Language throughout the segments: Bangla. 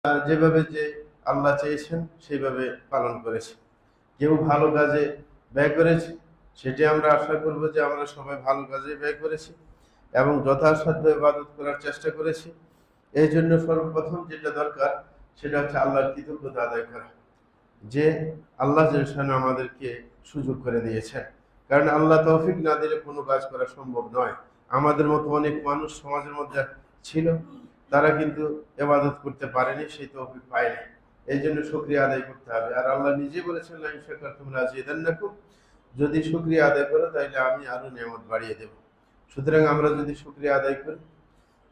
যেভাবে যে আল্লাহ চেয়েছেন সেইভাবে পালন করেছি। কেউ ভালো কাজে ব্যয় করেছে, সেটি আমরা আশা করব যে আমরা সবাই ভালো কাজে ব্যয় করেছি এবং যথাসাধ্য ইবাদত করার চেষ্টা করেছি। এই জন্য সর্বপ্রথম যেটা দরকার সেটা হচ্ছে আল্লাহর কৃতজ্ঞতা আদায় করা, যে আল্লাহ যেন আমাদেরকে সুযোগ করে দিয়েছেন। কারণ আল্লাহ তৌফিক না দিলে কোনো কাজ করা সম্ভব নয়। আমাদের মতো অনেক মানুষ সমাজের মধ্যে ছিল, তারা কিন্তু ইবাদত করতে পারেনি, সেই তৌফিক পায়নি। এই জন্য শুকরিয়া আদায় করতে হবে। আর আল্লাহ নিজে বলেছেন, লা ইন শাকারতুম লাযিদান্নাকুম, যদি শুকরিয়া আদায় করো তাহলে আমি আরো নিয়ামত বাড়িয়ে দেব। সুতরাং আমরা যদি শুকরিয়া আদায় করি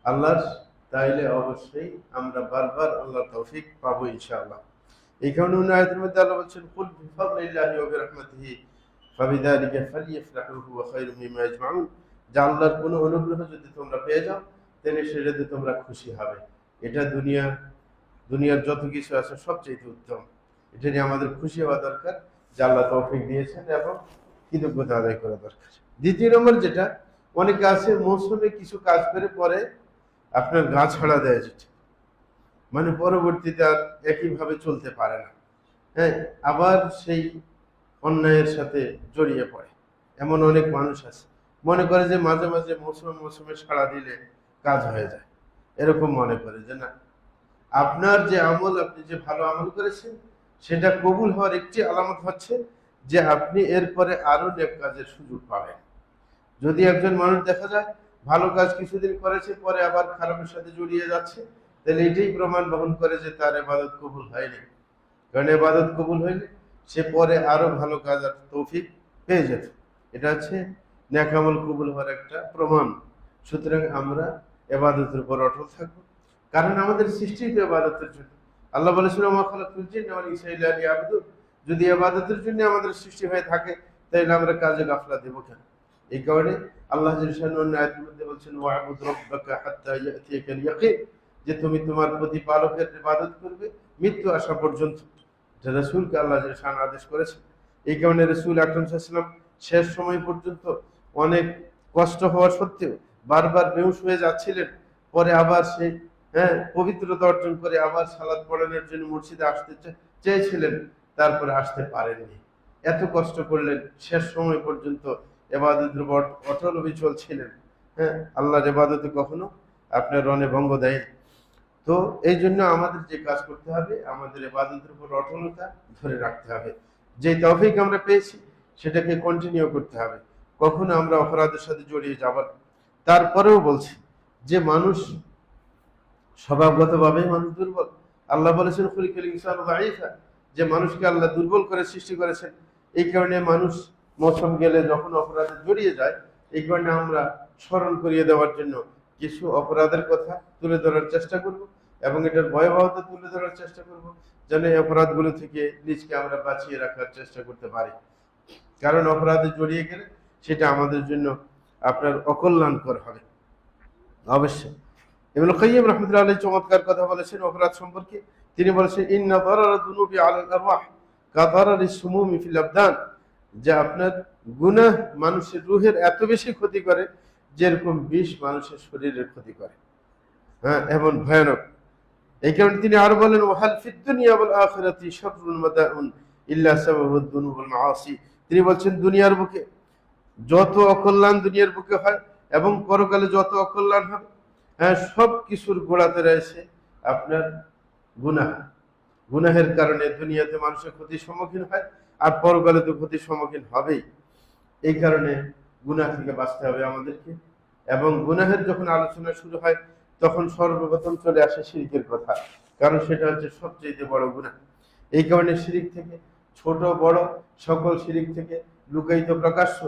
আল্লাহর, তাইলে অবশ্যই আমরা বারবার আল্লাহর তৌফিক পাবো ইনশাআল্লাহ। এই কারণে অন্য আয়াতের মধ্যে আল্লাহ বলছেন, কুল বিফাদলিল্লাহি ওয়া বিরহমাতিহি ফাবিযালিকা ফালইফরাহু হুয়া খায়রুম মিম্মা ইয়াজমাউন, যে আল্লাহর কোনো অনুগ্রহ যদি তোমরা পেয়ে যাও তাহলে সেটাতে তোমরা খুশি হবে। এটা দুনিয়ার যত কিছু আছে সবচেয়ে উত্তম। এটা নিয়ে আমাদের খুশি হওয়া দরকার যে আল্লাহ তৌফিক দিয়েছেন, এবং কৃতজ্ঞতা আদায় করা দরকার। দ্বিতীয় নম্বর যেটা, অনেকে আছে মৌসুমে কিছু কাজ করে পরে আপনার গা ছাড়া দেয়, যেটা মানে পরবর্তীতে আর একইভাবে চলতে পারে না, হ্যাঁ, আবার সেই অন্যায়ের সাথে জড়িয়ে পড়ে। এমন অনেক মানুষ আছে, মনে করে যে মাঝে মাঝে মৌসুমে সাড়া দিলে কাজ হয়ে যায়। এরকম মনে করে যে না, আপনার যে আমল, আপনি যে ভালো আমল করেছেন সেটা কবুল হওয়ার একটি আলামত হচ্ছে যে আপনি এরপরে আরো নেক কাজের সুযোগ পাবেন। যদি একজন মানুষ দেখা যায় ভালো কাজ কিছুদিন করেছে পরে আবার খারাপের সাথে জড়িয়ে যাচ্ছে, তাহলে এটাই প্রমাণ বহন করে যে তার ইবাদত কবুল হয়নি। কারণ ইবাদত কবুল হইলে সে পরে আরো ভালো কাজ আর তৌফিক পেয়ে যেত। এটা হচ্ছে নেক আমল কবুল হওয়ার একটা প্রমাণ। সুতরাং আমরা ইবাদতের উপর অটল থাকবো, কারণ আমাদের সৃষ্টি তো ইবাদতের জন্য। আল্লাহ বলেছেন, ওয়া মা খালাকতুল জিন্না ওয়াল ইনসা ইল্লা লিয়াবুদুন। যদি ইবাদতের জন্য আমাদের সৃষ্টি হয়ে থাকে তাহলে আমরা কাজে গাফলা দেব কেন? এই কারণে আল্লাহ অন্য আয়াতের মধ্যে বলছেন, ওয়া'বুদ রাব্বাকা হাত্তা ইয়াতিয়াকাল ইয়াকিন, যে তুমি তোমার প্রতিপালকের ইবাদত করবে মৃত্যু আসা পর্যন্ত। এটা রাসূলকে আল্লাহ আদেশ করেছেন। এই কারণে রাসূল আকরাম সাল্লাল্লাহু আলাইহি ওয়াসাল্লাম শেষ সময় পর্যন্ত অনেক কষ্ট হওয়া সত্ত্বেও বারবার বেহুশ হয়ে যাচ্ছিলেন। পরে আবার সেই পবিত্রতা অর্জন করে আবার সালাত পড়ানোর জন্য মসজিদে আসতে চেয়েছিলেন, তারপরে আসতে পারেননি। এত কষ্ট করলেন, শেষ সময় পর্যন্ত ইবাদতের উপর অটল অবিচল ছিলেন। আল্লাহর ইবাদতে কখনো আপনার রণে ভঙ্গ দেয়। তো এই জন্য আমাদের যে কাজ করতে হবে, আমাদের ইবাদতের উপর অটলতা ধরে রাখতে হবে। যে তৌফিক আমরা পেয়েছি সেটাকে কন্টিনিউ করতে হবে, কখনো আমরা অপরাধের সাথে জড়িয়ে যাব না। তারপরেও বলছি যে মানুষ স্বভাবগতভাবেই মানুষ দুর্বল। আল্লাহ বলেছেন, খুলিকাল ইনসানু দাঈফা, যে মানুষকে আল্লাহ দুর্বল করে সৃষ্টি করেছেন। এই কারণে মানুষ মৌসুম গেলে যখন অপরাধে জড়িয়ে যায়, এই কারণে আমরা স্মরণ করিয়ে দেওয়ার জন্য কিছু অপরাধের কথা তুলে ধরার চেষ্টা করব, এবং এটার ভয়াবহতা তুলে ধরার চেষ্টা করব, যেন এই অপরাধগুলো থেকে নিজকে আমরা বাঁচিয়ে রাখার চেষ্টা করতে পারি। কারণ অপরাধে জড়িয়ে গেলে সেটা আমাদের জন্য আপনার অকল্যাণকর হবে অবশ্যই। ইবনে কাইয়িম রাহমাতুল্লাহি আলাইহি চমৎকার কথা বলেছেন অপরাধ সম্পর্কে। তিনি বলেছেন, ইন্না দারারা দুনুবি আলাল আরওয়াহ কাদারারিস সুমুমি ফিল আবদান, যে আপনার গুনাহ মানুষের রূহের এত বেশি ক্ষতি করে যেরকম বিষ মানুষের শরীরের ক্ষতি করে। এমন ভয়ানক। এই কারণে তিনি আরো বলেন, ওয়াহাল ফিদ দুনিয়া ওয়াল আখিরাতি শাররুন মাদাউন ইল্লা সাবাবুদ দুনুব ওয়াল মাআসি। তিনি বলছেন, দুনিয়ার বুকে যত অকল্যাণ দুনিয়ার বুকে হয় এবং পরকালে যত অকল্যাণ হবে, সব কিছুর গোড়াতে রয়েছে আপনার গুনাহ। গুনাহের কারণে দুনিয়াতে মানুষের ক্ষতির সম্মুখীন হয়, আর পরকালে তো ক্ষতির সম্মুখীন হবেই। এই কারণে গুনাহ থেকে বাঁচতে হবে আমাদেরকে। এবং গুনাহের যখন আলোচনা শুরু হয় তখন সর্বপ্রথম চলে আসে শিরকের কথা, কারণ সেটা হচ্ছে সবচেয়ে বড় গুনাহ। এই কারণে শিরক থেকে, ছোট বড় সকল শিরক থেকে, লুকায়িত প্রকাশ্য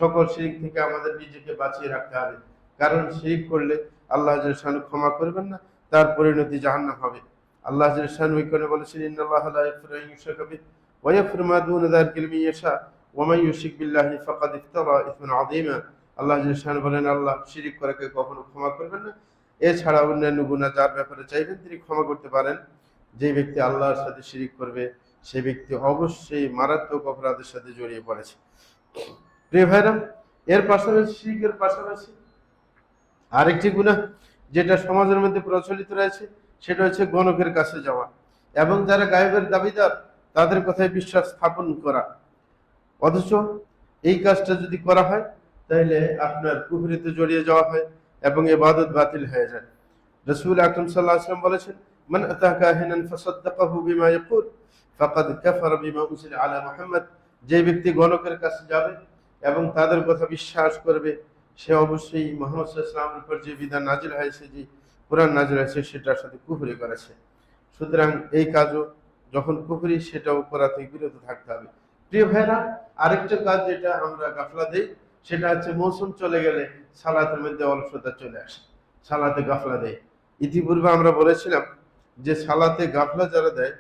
সকল শিরক থেকে আমাদের নিজেকে বাঁচিয়ে রাখতে হবে। কারণ শিরক করলে আল্লাহ জাল্লাহু ক্ষমা করবেন না, তার পরিণতি জাহান্নাম হবে। আল্লাহ জাল্লাহু বলেছেন, ইন্নাল্লাহা লা ইয়াগফিরু আন ইউশরাকা বিহি ওয়া ইয়াগফিরু মা দুনা যালিকা লিমান ইয়াশা ওয়া মান ইউশরিক বিল্লাহি ফাকাদ ইফতারা ইসমান আযীমা। আল্লাহ জাল্লাহু বলেন, আল্লাহ শিরক করাকে কখনো ক্ষমা করবেন না। এছাড়া অন্যান্য গুনাহ যার ব্যাপারে চাইবেন তিনি ক্ষমা করতে পারেন। যে ব্যক্তি আল্লাহর সাথে শিরক করবে সে ব্যক্তি অবশ্যই মারাত্মক অপরাধের সাথে জড়িয়ে পড়েছে। প্রিয় ভাইরা, এর পাশাপাশি শিরকের পাশাপাশি আরেকটি গুনাহ যেটা সমাজের মধ্যে প্রচলিত রয়েছে সেটা হচ্ছে গণকের কাছে যাওয়া এবং যারা গায়েবের দাবিদার তাদের কথায় বিশ্বাস স্থাপন করা। অথচ এই কাজটা যদি করা হয় তাহলে আপনার কুফরিতে জড়িয়ে যাওয়া হয় এবং ইবাদত বাতিল হয়ে যায়। রাসূল আকরাম সাল্লাল্লাহু আলাইহি ওয়াসাল্লাম বলেছেন, মান আতা কাহিনান ফাসাদ্দাকাহু বিমা ইয়াকুল ফাকাদ কাফারা বিমা উনজিলা আলা মুহাম্মদ। যে ব্যক্তি গণকের কাছে যাবে এবং তাদের কথা বিশ্বাস করবে, সে অবশ্যই মুহাম্মদ সাল্লাল্লাহু আলাইহি ওয়াসাল্লামের উপর যে বিধান নাজিল হয়েছে, যে কোরআন নাজিল হয়েছে, সেটার সাথে কুফরি করেছে। সুতরাং এই কাজও যখন কুফরি, সেটাও করা থেকে বিরত থাকতে হবে। প্রিয় ভাইরা, আরেকটা কাজ যেটা আমরা গাফলা দেই, সেটা হচ্ছে মৌসুম চলে গেলে সালাতের মধ্যে অলসতা চলে আসে, সালাতে গাফলা দেয়। ইতিপূর্বে আমরা বলেছিলাম যে সালাতে গাফলা যারা দেয়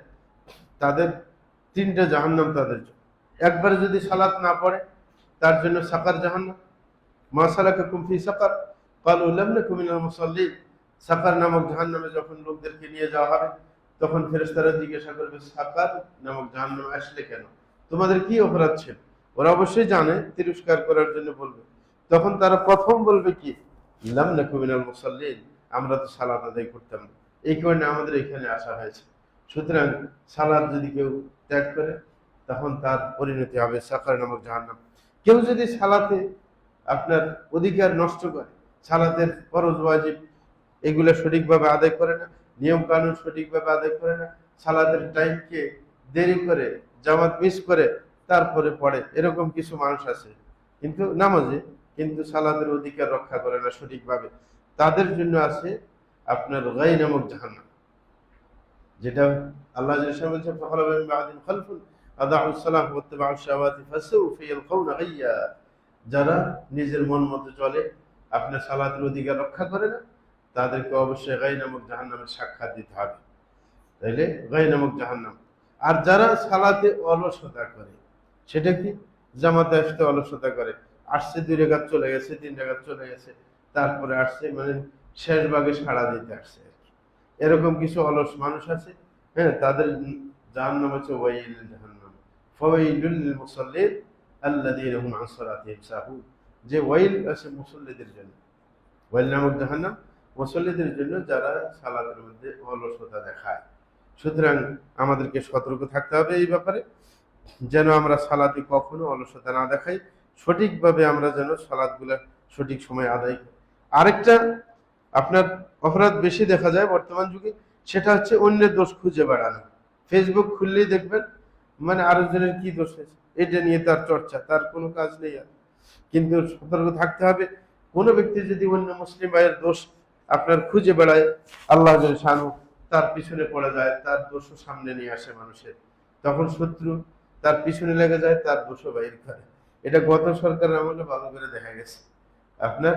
তাদের 3টে জাহান্নাম তাদের জন্য। একবারে যদি সালাত না পড়ে তার জন্য সাকার জাহান্নাম। মা সালাকাকুম ফি সাকার ক্বালু লাম নাকু মিনাল মুসাল্লিন। সাকার নামক জাহান্নামে যখন লোকদেরকে নিয়ে যাওয়া হবে তখন ফেরেশতারা জিজ্ঞাসা করবে, সাকার নামক জাহান্নামে আসলে কেন, তোমাদের কি অপরাধ ছিল? ওরা অবশ্যই জানে, তিরস্কার করার জন্য বলবে। তখন তারা প্রথম বলবে কি, লাম নাকু মিনাল মুসাল্লিন, আমরা তো সালাত আদায় করতাম না, এই কারণে আমাদের এখানে আসা হয়েছে। সুতরাং সালাত যদি কেউ ত্যাগ করে তখন তার পরিণতি হবে সাকার নামক জাহান্নাম। কেউ যদি সালাতে আপনার অধিকার নষ্ট করে, সালাতের ফরজ ওয়াজিব এগুলো সঠিকভাবে আদায় করে না, নিয়ম কানুন সঠিকভাবে আদায় করে না, সালাতের টাইমকে দেরি করে, জামাত মিস করে তারপরে পড়ে, এরকম কিছু মানুষ আছে কিন্তু নামাজে, কিন্তু সালাতের অধিকার রক্ষা করে না সঠিকভাবে, তাদের জন্য আছে আপনার গাই নামক জাহান্নাম। যেটা আল্লাহ জাল্লাহু বলছেন, ফাখালাফা মিন বা'দিহিম খালফুন আদাউস সালাহ ওয়াত্তাবাউশ শাহাওয়াতি ফাসাউফা ইয়ালকাউনা গাইয়্যা। যারা নিজের মন মতো চলে, আপনার সালাতের অধিকার রক্ষা করে না, তাদেরকে অবশ্যই গাই নামক জাহান্নামের সাক্ষাৎ দিতে হবে। তাইলে গাই নামক জাহান্নাম। আর যারা সালাতে অলসতা করে, সেটা কি, জামাতে আসতে অলসতা করে, আসছে 2 রাকাত চলে গেছে, 3 রাকাত চলে গেছে, তারপরে আসছে, মানে শেষ ভাগে সাড়া দিতে আসছে আর কি। এরকম কিছু অলস মানুষ আছে, হ্যাঁ, তাদের জাহান্নাম হচ্ছে ওয়াইল জাহান্নাম, ফাওয়াইলুল লিল মুসাল্লিন আল্লাযীনা হুম আন সালাতিহিম সাহুন। যে ওয়াইল আছে মুসল্লিদের জন্য, ওয়াইল নামক জাহান্নাম মুসল্লিদের জন্য যারা সালাতের মধ্যে অলসতা দেখায়। সুতরাং আমাদেরকে সতর্ক থাকতে হবে এই ব্যাপারে, যেন আমরা সালাতে কখনো অলসতা না দেখাই, সঠিকভাবে আমরা যেন সালাতগুলো সঠিক সময় আদায় করি। আরেকটা আপনার অপরাধ বেশি দেখা যায় বর্তমান যুগে, সেটা হচ্ছে অন্যের দোষ খুঁজে বেড়ানো। ফেসবুক খুললেই দেখবেন মানে আরেকজনের কি দোষ হয়েছে, এটা নিয়ে তার চর্চা, তার কোনো কাজ নেই আর। কিন্তু সতর্ক থাকতে হবে, কোনো ব্যক্তি যদি অন্য মুসলিম ভাইয়ের দোষ আপনার খুঁজে বেড়ায়, আল্লাহ শানু তার পিছনে পড়ে যায়, তার দোষও সামনে নিয়ে আসে মানুষের, তখন শত্রু তার পিছনে লেগে যায়, তার দোষও বাইর করে। এটা গত সরকারের আমলে ভালো করে দেখা গেছে। আপনার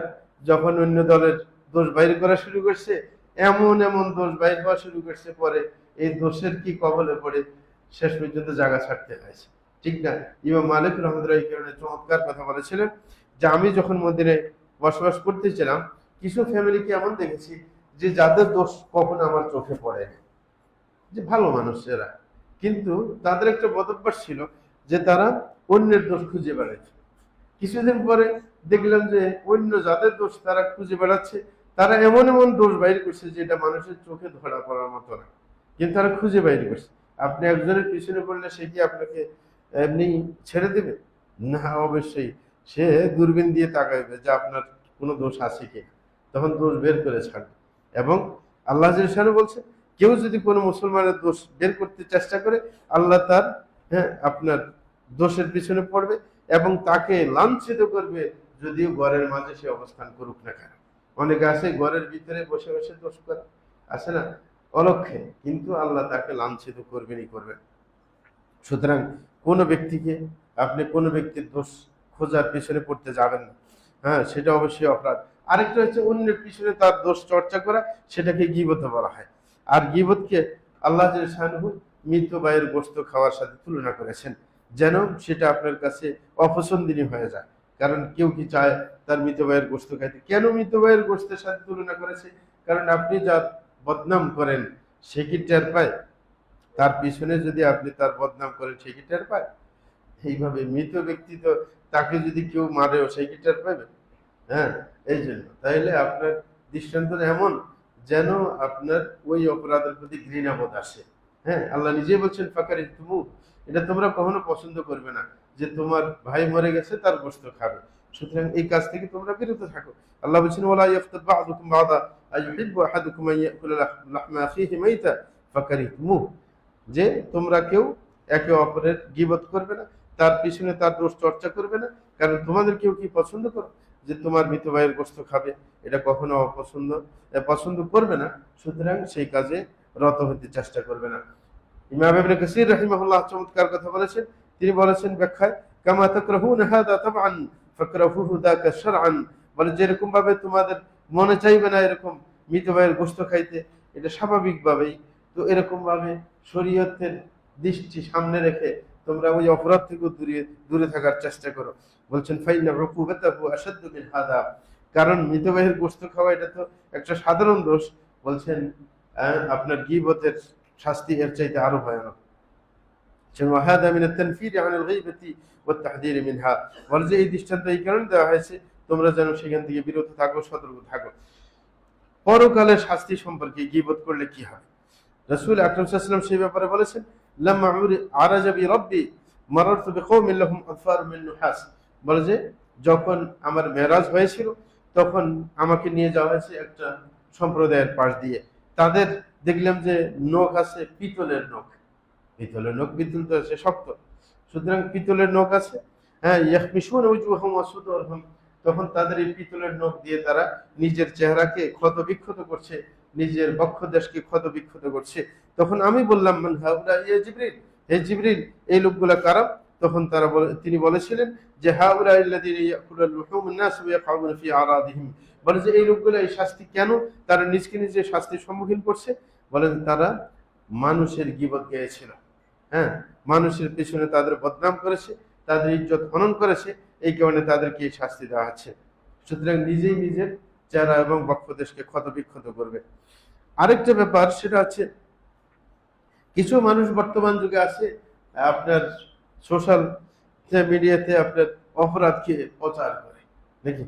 যখন অন্য দলের দোষ বাইর করা শুরু করছে, এমন এমন দোষ বাইর হওয়া শুরু করছে, পরে এই দোষের কি কবলে পড়ে শেষ পর্যন্ত জায়গা ছাড়তে হয়েছে, ঠিক না? ইমাম মালিক রহমতুল্লাহ এই কারণে চমৎকার কথা বলেছিলেন যে, আমি যখন মদিনায় বসবাস করতেছিলাম, কিছু ফ্যামিলিকে এমন দেখেছি যে যাদের দোষ কখনো আমার চোখে পড়েনি, যে ভালো মানুষ এরা, কিন্তু তাদের একটা বদভ্যাস ছিল যে তারা অন্যের দোষ খুঁজে বেড়াচ্ছে। কিছুদিন পরে দেখলাম যে অন্য যাদের দোষ তারা খুঁজে বেড়াচ্ছে, তারা এমন এমন দোষ বাইর করছে যেটা মানুষের চোখে ধরা পড়ার মতো না, কিন্তু তারা খুঁজে বাইর করছে। আপনি একজনের পিছনে পড়লে সে কি আপনাকে এমনি ছেড়ে দেবে? না, অবশ্যই সে দূরবীন দিয়ে তাকাইবে যে আপনার কোনো দোষ আছে কিনা, তখন দোষ বের করে ছাড়বে। এবং আল্লাহ জাল্লাহু বলছে, কেউ যদি কোনো মুসলমানের দোষ বের করতে চেষ্টা করে, আল্লাহ তার আপনার দোষের পিছনে পড়বে এবং তাকে লাঞ্ছিত করবে, যদিও ঘরের মাঝে সে অবস্থান করুক না কেন। অনেকে আছে ঘরের ভিতরে বসে বসে দোষ করে, আছে না, অলক্ষে, কিন্তু আল্লাহ তাকে লাঞ্ছিত করবেনই করবেন। সুতরাং কোনো ব্যক্তিকে আপনি কোনো ব্যক্তির দোষ খোঁজার পিছনে পড়তে যাবেন না, হ্যাঁ, সেটা অবশ্যই অপরাধ। আরেকটা হচ্ছে অন্যের পিছনে তার দোষ চর্চা করা, সেটাকে গীবত বলা হয়। আর গীবতকে আল্লাহ জাল্লাহু মৃত ভাইয়ের গোশত খাওয়ার সাথে তুলনা করেছেন, যেন সেটা আপনার কাছে অপছন্দনীয় হয়ে যায়। কারণ কেউ কি চায় তার মৃত ভাইয়ের গোশত খাইতে? কেন মৃত ভাইয়ের গোশতের সাথে তুলনা করেছে? কারণ আপনি যার বদনাম করেন সে কি টের পায়? তার পিছনে যদি আপনি তার বদনাম করেন সে কি টের পায়? এইভাবে মৃত ব্যক্তি তো, তাকে যদি কেউ মারেও সে কি টের পাবে? হ্যাঁ, এই জন্য তাইলে আপনার দৃষ্টান্ত এমন যেন আপনার ওই অপরাধের প্রতি ঘৃণাবোধ আসে। হ্যাঁ, আল্লাহ নিজেই বলছেন ফাকারি তুমু, এটা তোমরা কখনো পছন্দ করবে না যে তোমার ভাই মরে গেছে তার গোশত খাবে। সুতরাং এই কাজ থেকে তোমরা বিরত থাকো। আল্লাহ বলছেন ওয়ালা ইয়াফতাব বা'দুকুম বা'দা আইয়ুহিব্বু আহাদুকুম আন ইয়াকুলা লাহমা আখিহি মাইতা ফাকারিতুমু, যে তোমরা কেউ একে অপরের গীবত করবে না, তার পিছনে তার দোষ চর্চা করবে না, কারণ তোমাদের কেউ কি পছন্দ করো যে তোমার মৃত ভাইয়ের গোশত খাবে? এটা কখনো পছন্দ করবে না। সুতরাং সেই কাজে রত হতে চেষ্টা করবে না। ইমাম ইবনে কাসির রাহিমাহুল্লাহ চমৎকার কথা বলেছেন। তিনি বলেছেন ব্যাখ্যায়, কামা তাকরাহুনা হাদা তাবআন ফাকরাহুহু যাকা শারআন, বলে যেরকম ভাবে তোমাদের মনে চাইবে না এরকম মৃত ভাইয়ের গোশত খাইতে, এটা স্বাভাবিকভাবেই, তো এরকম ভাবে শরীয়তের দৃষ্টি সামনে রেখে তোমরা ওই অপরাধ থেকে দূরে থাকার চেষ্টা করো। বলছেন ফাইনা উকুবাতাহু আশাদ্দু মিন হাদা, কারণ মৃত ভাইয়ের গোশত খাওয়া এটা তো একটা সাধারণ দোষ। বলছেন আপনার গীবতের শাস্তি এর চাইতে আরো ভয়ানক। ওয়াহাদা মিন আত-তানফির আন আল-গীবাতি ওয়াত তাহযীর মিনহা, বলে যে এই দৃষ্টান্ত এই কারণে দেওয়া হয়েছে তোমরা যেন সেখান থেকে বিরত থাকো, সতর্ক থাকো। পরকালের শাস্তি সম্পর্কে, গীবত করলে কি হবে, রাসূল আকরাম সাল্লাল্লাহু আলাইহি ওয়াসাল্লাম সেই ব্যাপারে বলেছেন, লাম্মা আরাজা বি রাব্বি মারারতু বিকওমিন লাহুম আযফার মিন নুহাস, বলে যে যখন আমার মেরাজ হয়েছিল তখন আমাকে নিয়ে যাওয়া হয়েছে একটা সম্প্রদায়ের পাশ দিয়ে, তাদের দেখলাম যে নখ আছে পিতলের নখ। পিতল তো আছে শক্ত, সুতরাং পিতলের নখ আছে। হ্যাঁ, ইয়াখমিশুনা উজুহাহুম ওয়া সুদুরহুম, তখন তাদের এই পিতলের নখ দিয়ে তারা নিজের চেহারাকে ক্ষত বিক্ষত করছে, নিজের বক্ষদেশকে ক্ষত বিক্ষত করছে। তখন আমি বললাম, মান হাউলা ইয়া জিবরিল, হে জিবরিল এই লোকগুলা কারা? তখন তিনি বলেছিলেন যে হাউলা আল্লাযীনা ইয়াকুলুন লুহুমুন নাস ওয়া ইয়াকউনা ফি আরাদিহিম, বলে যে এই লোকগুলা এই শাস্তি কেন তারা নিজে শাস্তির সম্মুখীন করছে? বলেন তারা মানুষের গীবত গেয়েছিল। হ্যাঁ, মানুষের পিছনে তাদের বদনাম করেছে, তাদের ইজ্জত হনন করেছে, এই কারণে তাদেরকে এই শাস্তি দেওয়া হচ্ছে। সুতরাং নিজেই নিজের চেহারা এবং বক্ষদেশকে ক্ষত বিক্ষত করবে। আরেকটা ব্যাপার সেটা হচ্ছে, কিছু মানুষ বর্তমান যুগে আছে আপনার সোশ্যাল মিডিয়াতে আপনার অপরাধকে প্রচার করে, দেখি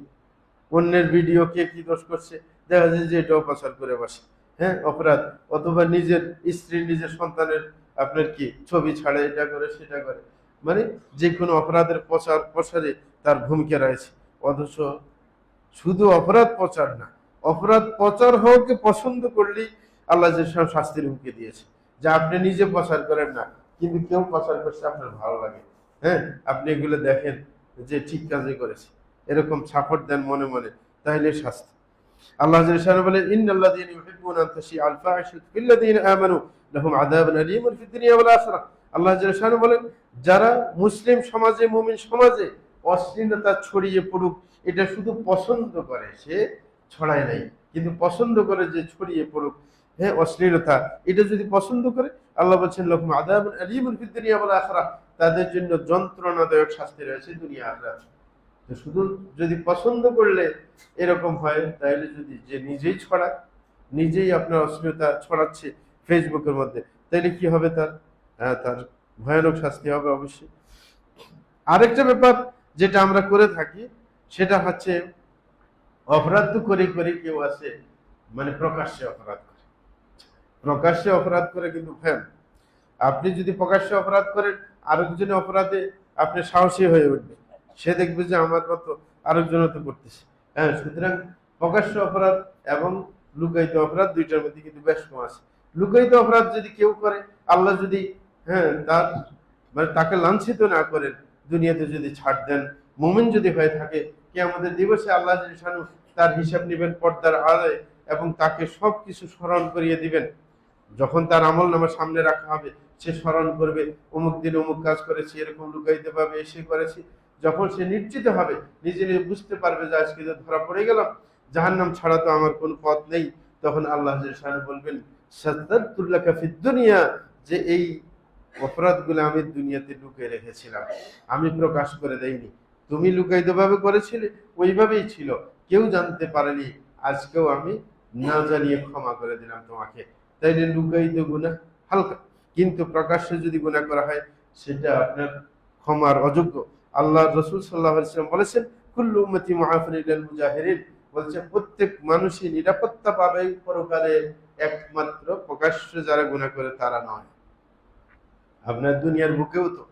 অন্যের ভিডিও কে কি দোষ করছে দেখা যায় যে এটাও প্রচার করে বসে। হ্যাঁ, অপরাধ, অথবা নিজের স্ত্রী নিজের সন্তানের আপনার কি ছবি ছাড়ে, এটা করে সেটা করে, মানে যে কোনো অপরাধের প্রসারে তার ভূমিকা রয়েছে। অথচ শুধু অপরাধ প্রচার না, অপরাধ প্রচার হওয়াকে পছন্দ করলেই আল্লাহ যে সব শাস্তির হুমকি দিয়েছে, যা আপনি নিজে প্রচার করেন না কিন্তু কেউ প্রচার করছে আপনার ভালো লাগে, হ্যাঁ আপনি এগুলো দেখেন যে ঠিক কাজই করেছে, এরকম সাপোর্ট দেন মনে মনে, তাইলে শাস্তি। আল্লাহ জাল্লাল্লাহু আলাইহি বলেন, ইন্নাল্লাযীনা ইউহিব্বুনা আন তাশিআল ফাহিশাতু ফিল্লাযীনা আমানু লাহুম আযাবুন আলীমুন ফিদ দুনিয়া ওয়াল আখিরাহ। আল্লাহ জাল্লাল্লাহু আলাইহি বলেন, যারা মুসলিম সমাজে, মুমিন সমাজে অশ্লীলতা ছড়িয়ে পড়ুক এটা শুধু পছন্দ করে, সে ছড়ায় নাই, কিন্তু পছন্দ করে যে ছড়িয়ে পড়ুক, হ্যাঁ অশ্লীলতা, এটা যদি পছন্দ করে আল্লাহ বলছেন লাহুম আযাবুন আলীমুন ফিদ দুনিয়া ওয়াল আখিরাহ, তাদের জন্য যন্ত্রণাদায়ক শাস্তি রয়েছে দুনিয়া আখিরাত। তো শুধু যদি পছন্দ করলে এরকম হয়, তাহলে যদি যে নিজেই ছড়ায়, নিজেই আপনার অশ্লীলতা ছড়াচ্ছে ফেসবুকের মধ্যে, তাহলে কি হবে তার? তার ভয়ানক শাস্তি হবে অবশ্যই। আরেকটা ব্যাপার যেটা আমরা করে থাকি সেটা হচ্ছে, অপরাধ তো করে কেউ আছে মানে প্রকাশ্যে অপরাধ করে, প্রকাশ্যে অপরাধ করে কিন্তু ভয়ানক। আপনি যদি প্রকাশ্যে অপরাধ করেন আরেকজনের অপরাধে আপনি সাহসী হয়ে উঠবে, সে দেখবে যে আমার মতো আরেকজনও তো করতেছে। হ্যাঁ, সুতরাং প্রকাশ্য অপরাধ এবং লুকায়িত অপরাধ দুইটার মধ্যে কিন্তু বেশ কম আছে। লুকায়িত অপরাধ যদি কেউ করে, আল্লাহ যদি তার মানে তাকে লাঞ্ছিত না করেন, দুনিয়াতে যদি ছাড় দেন, মুমিন যদি হয়ে থাকে, কিয়ামতের দিবসে আল্লাহ তার হিসাব নেবেন পর্দার আড়ালে এবং তাকে সবকিছু স্মরণ করিয়ে দিবেন। যখন তার আমল নামার সামনে রাখা হবে, সে স্মরণ করবে অমুক দিন অমুক কাজ করেছি, এরকম লুকাইতে পারবে, এসে করেছি। যখন সে নিশ্চিত হবে, নিজে বুঝতে পারবে যে আজকে যে ধরা পড়ে গেলাম, জাহান্নাম ছাড়া তো আমার কোনো পথ নেই, তখন আল্লাহ বলবেন সাত্তারতুল্লাকা ফিদ দুনিয়া, যে এই অপরাধগুলো আমি দুনিয়াতে লুকিয়ে রেখেছিলাম, আমি প্রকাশ করে দেইনি, তুমি লুকায়িত ভাবে করেছিলে, ওইভাবেই ছিল, কেউ জানতে পারেনি, আজকেও আমি না জানিয়ে ক্ষমা করে দিলাম তোমাকে। তাইলে লুকায়িত গুনাহ হালকা, কিন্তু প্রকাশ্যে যদি গুনাহ করা হয় সেটা আপনার ক্ষমার অযোগ্য। আল্লাহ রাসূল সাল্লাল্লাহু আলাইহি ওয়াসাল্লাম বলেছেন, কুল্লু উম্মতি মুআফিন ইলাল মুজাহিরিন, বলছে প্রত্যেক মানুষই নিরাপত্তা পাবে পরকালে, একমাত্র প্রকাশ্য যারা গুনাহ করে তারা নয়। আপনার দুনিয়ার বুকেও তো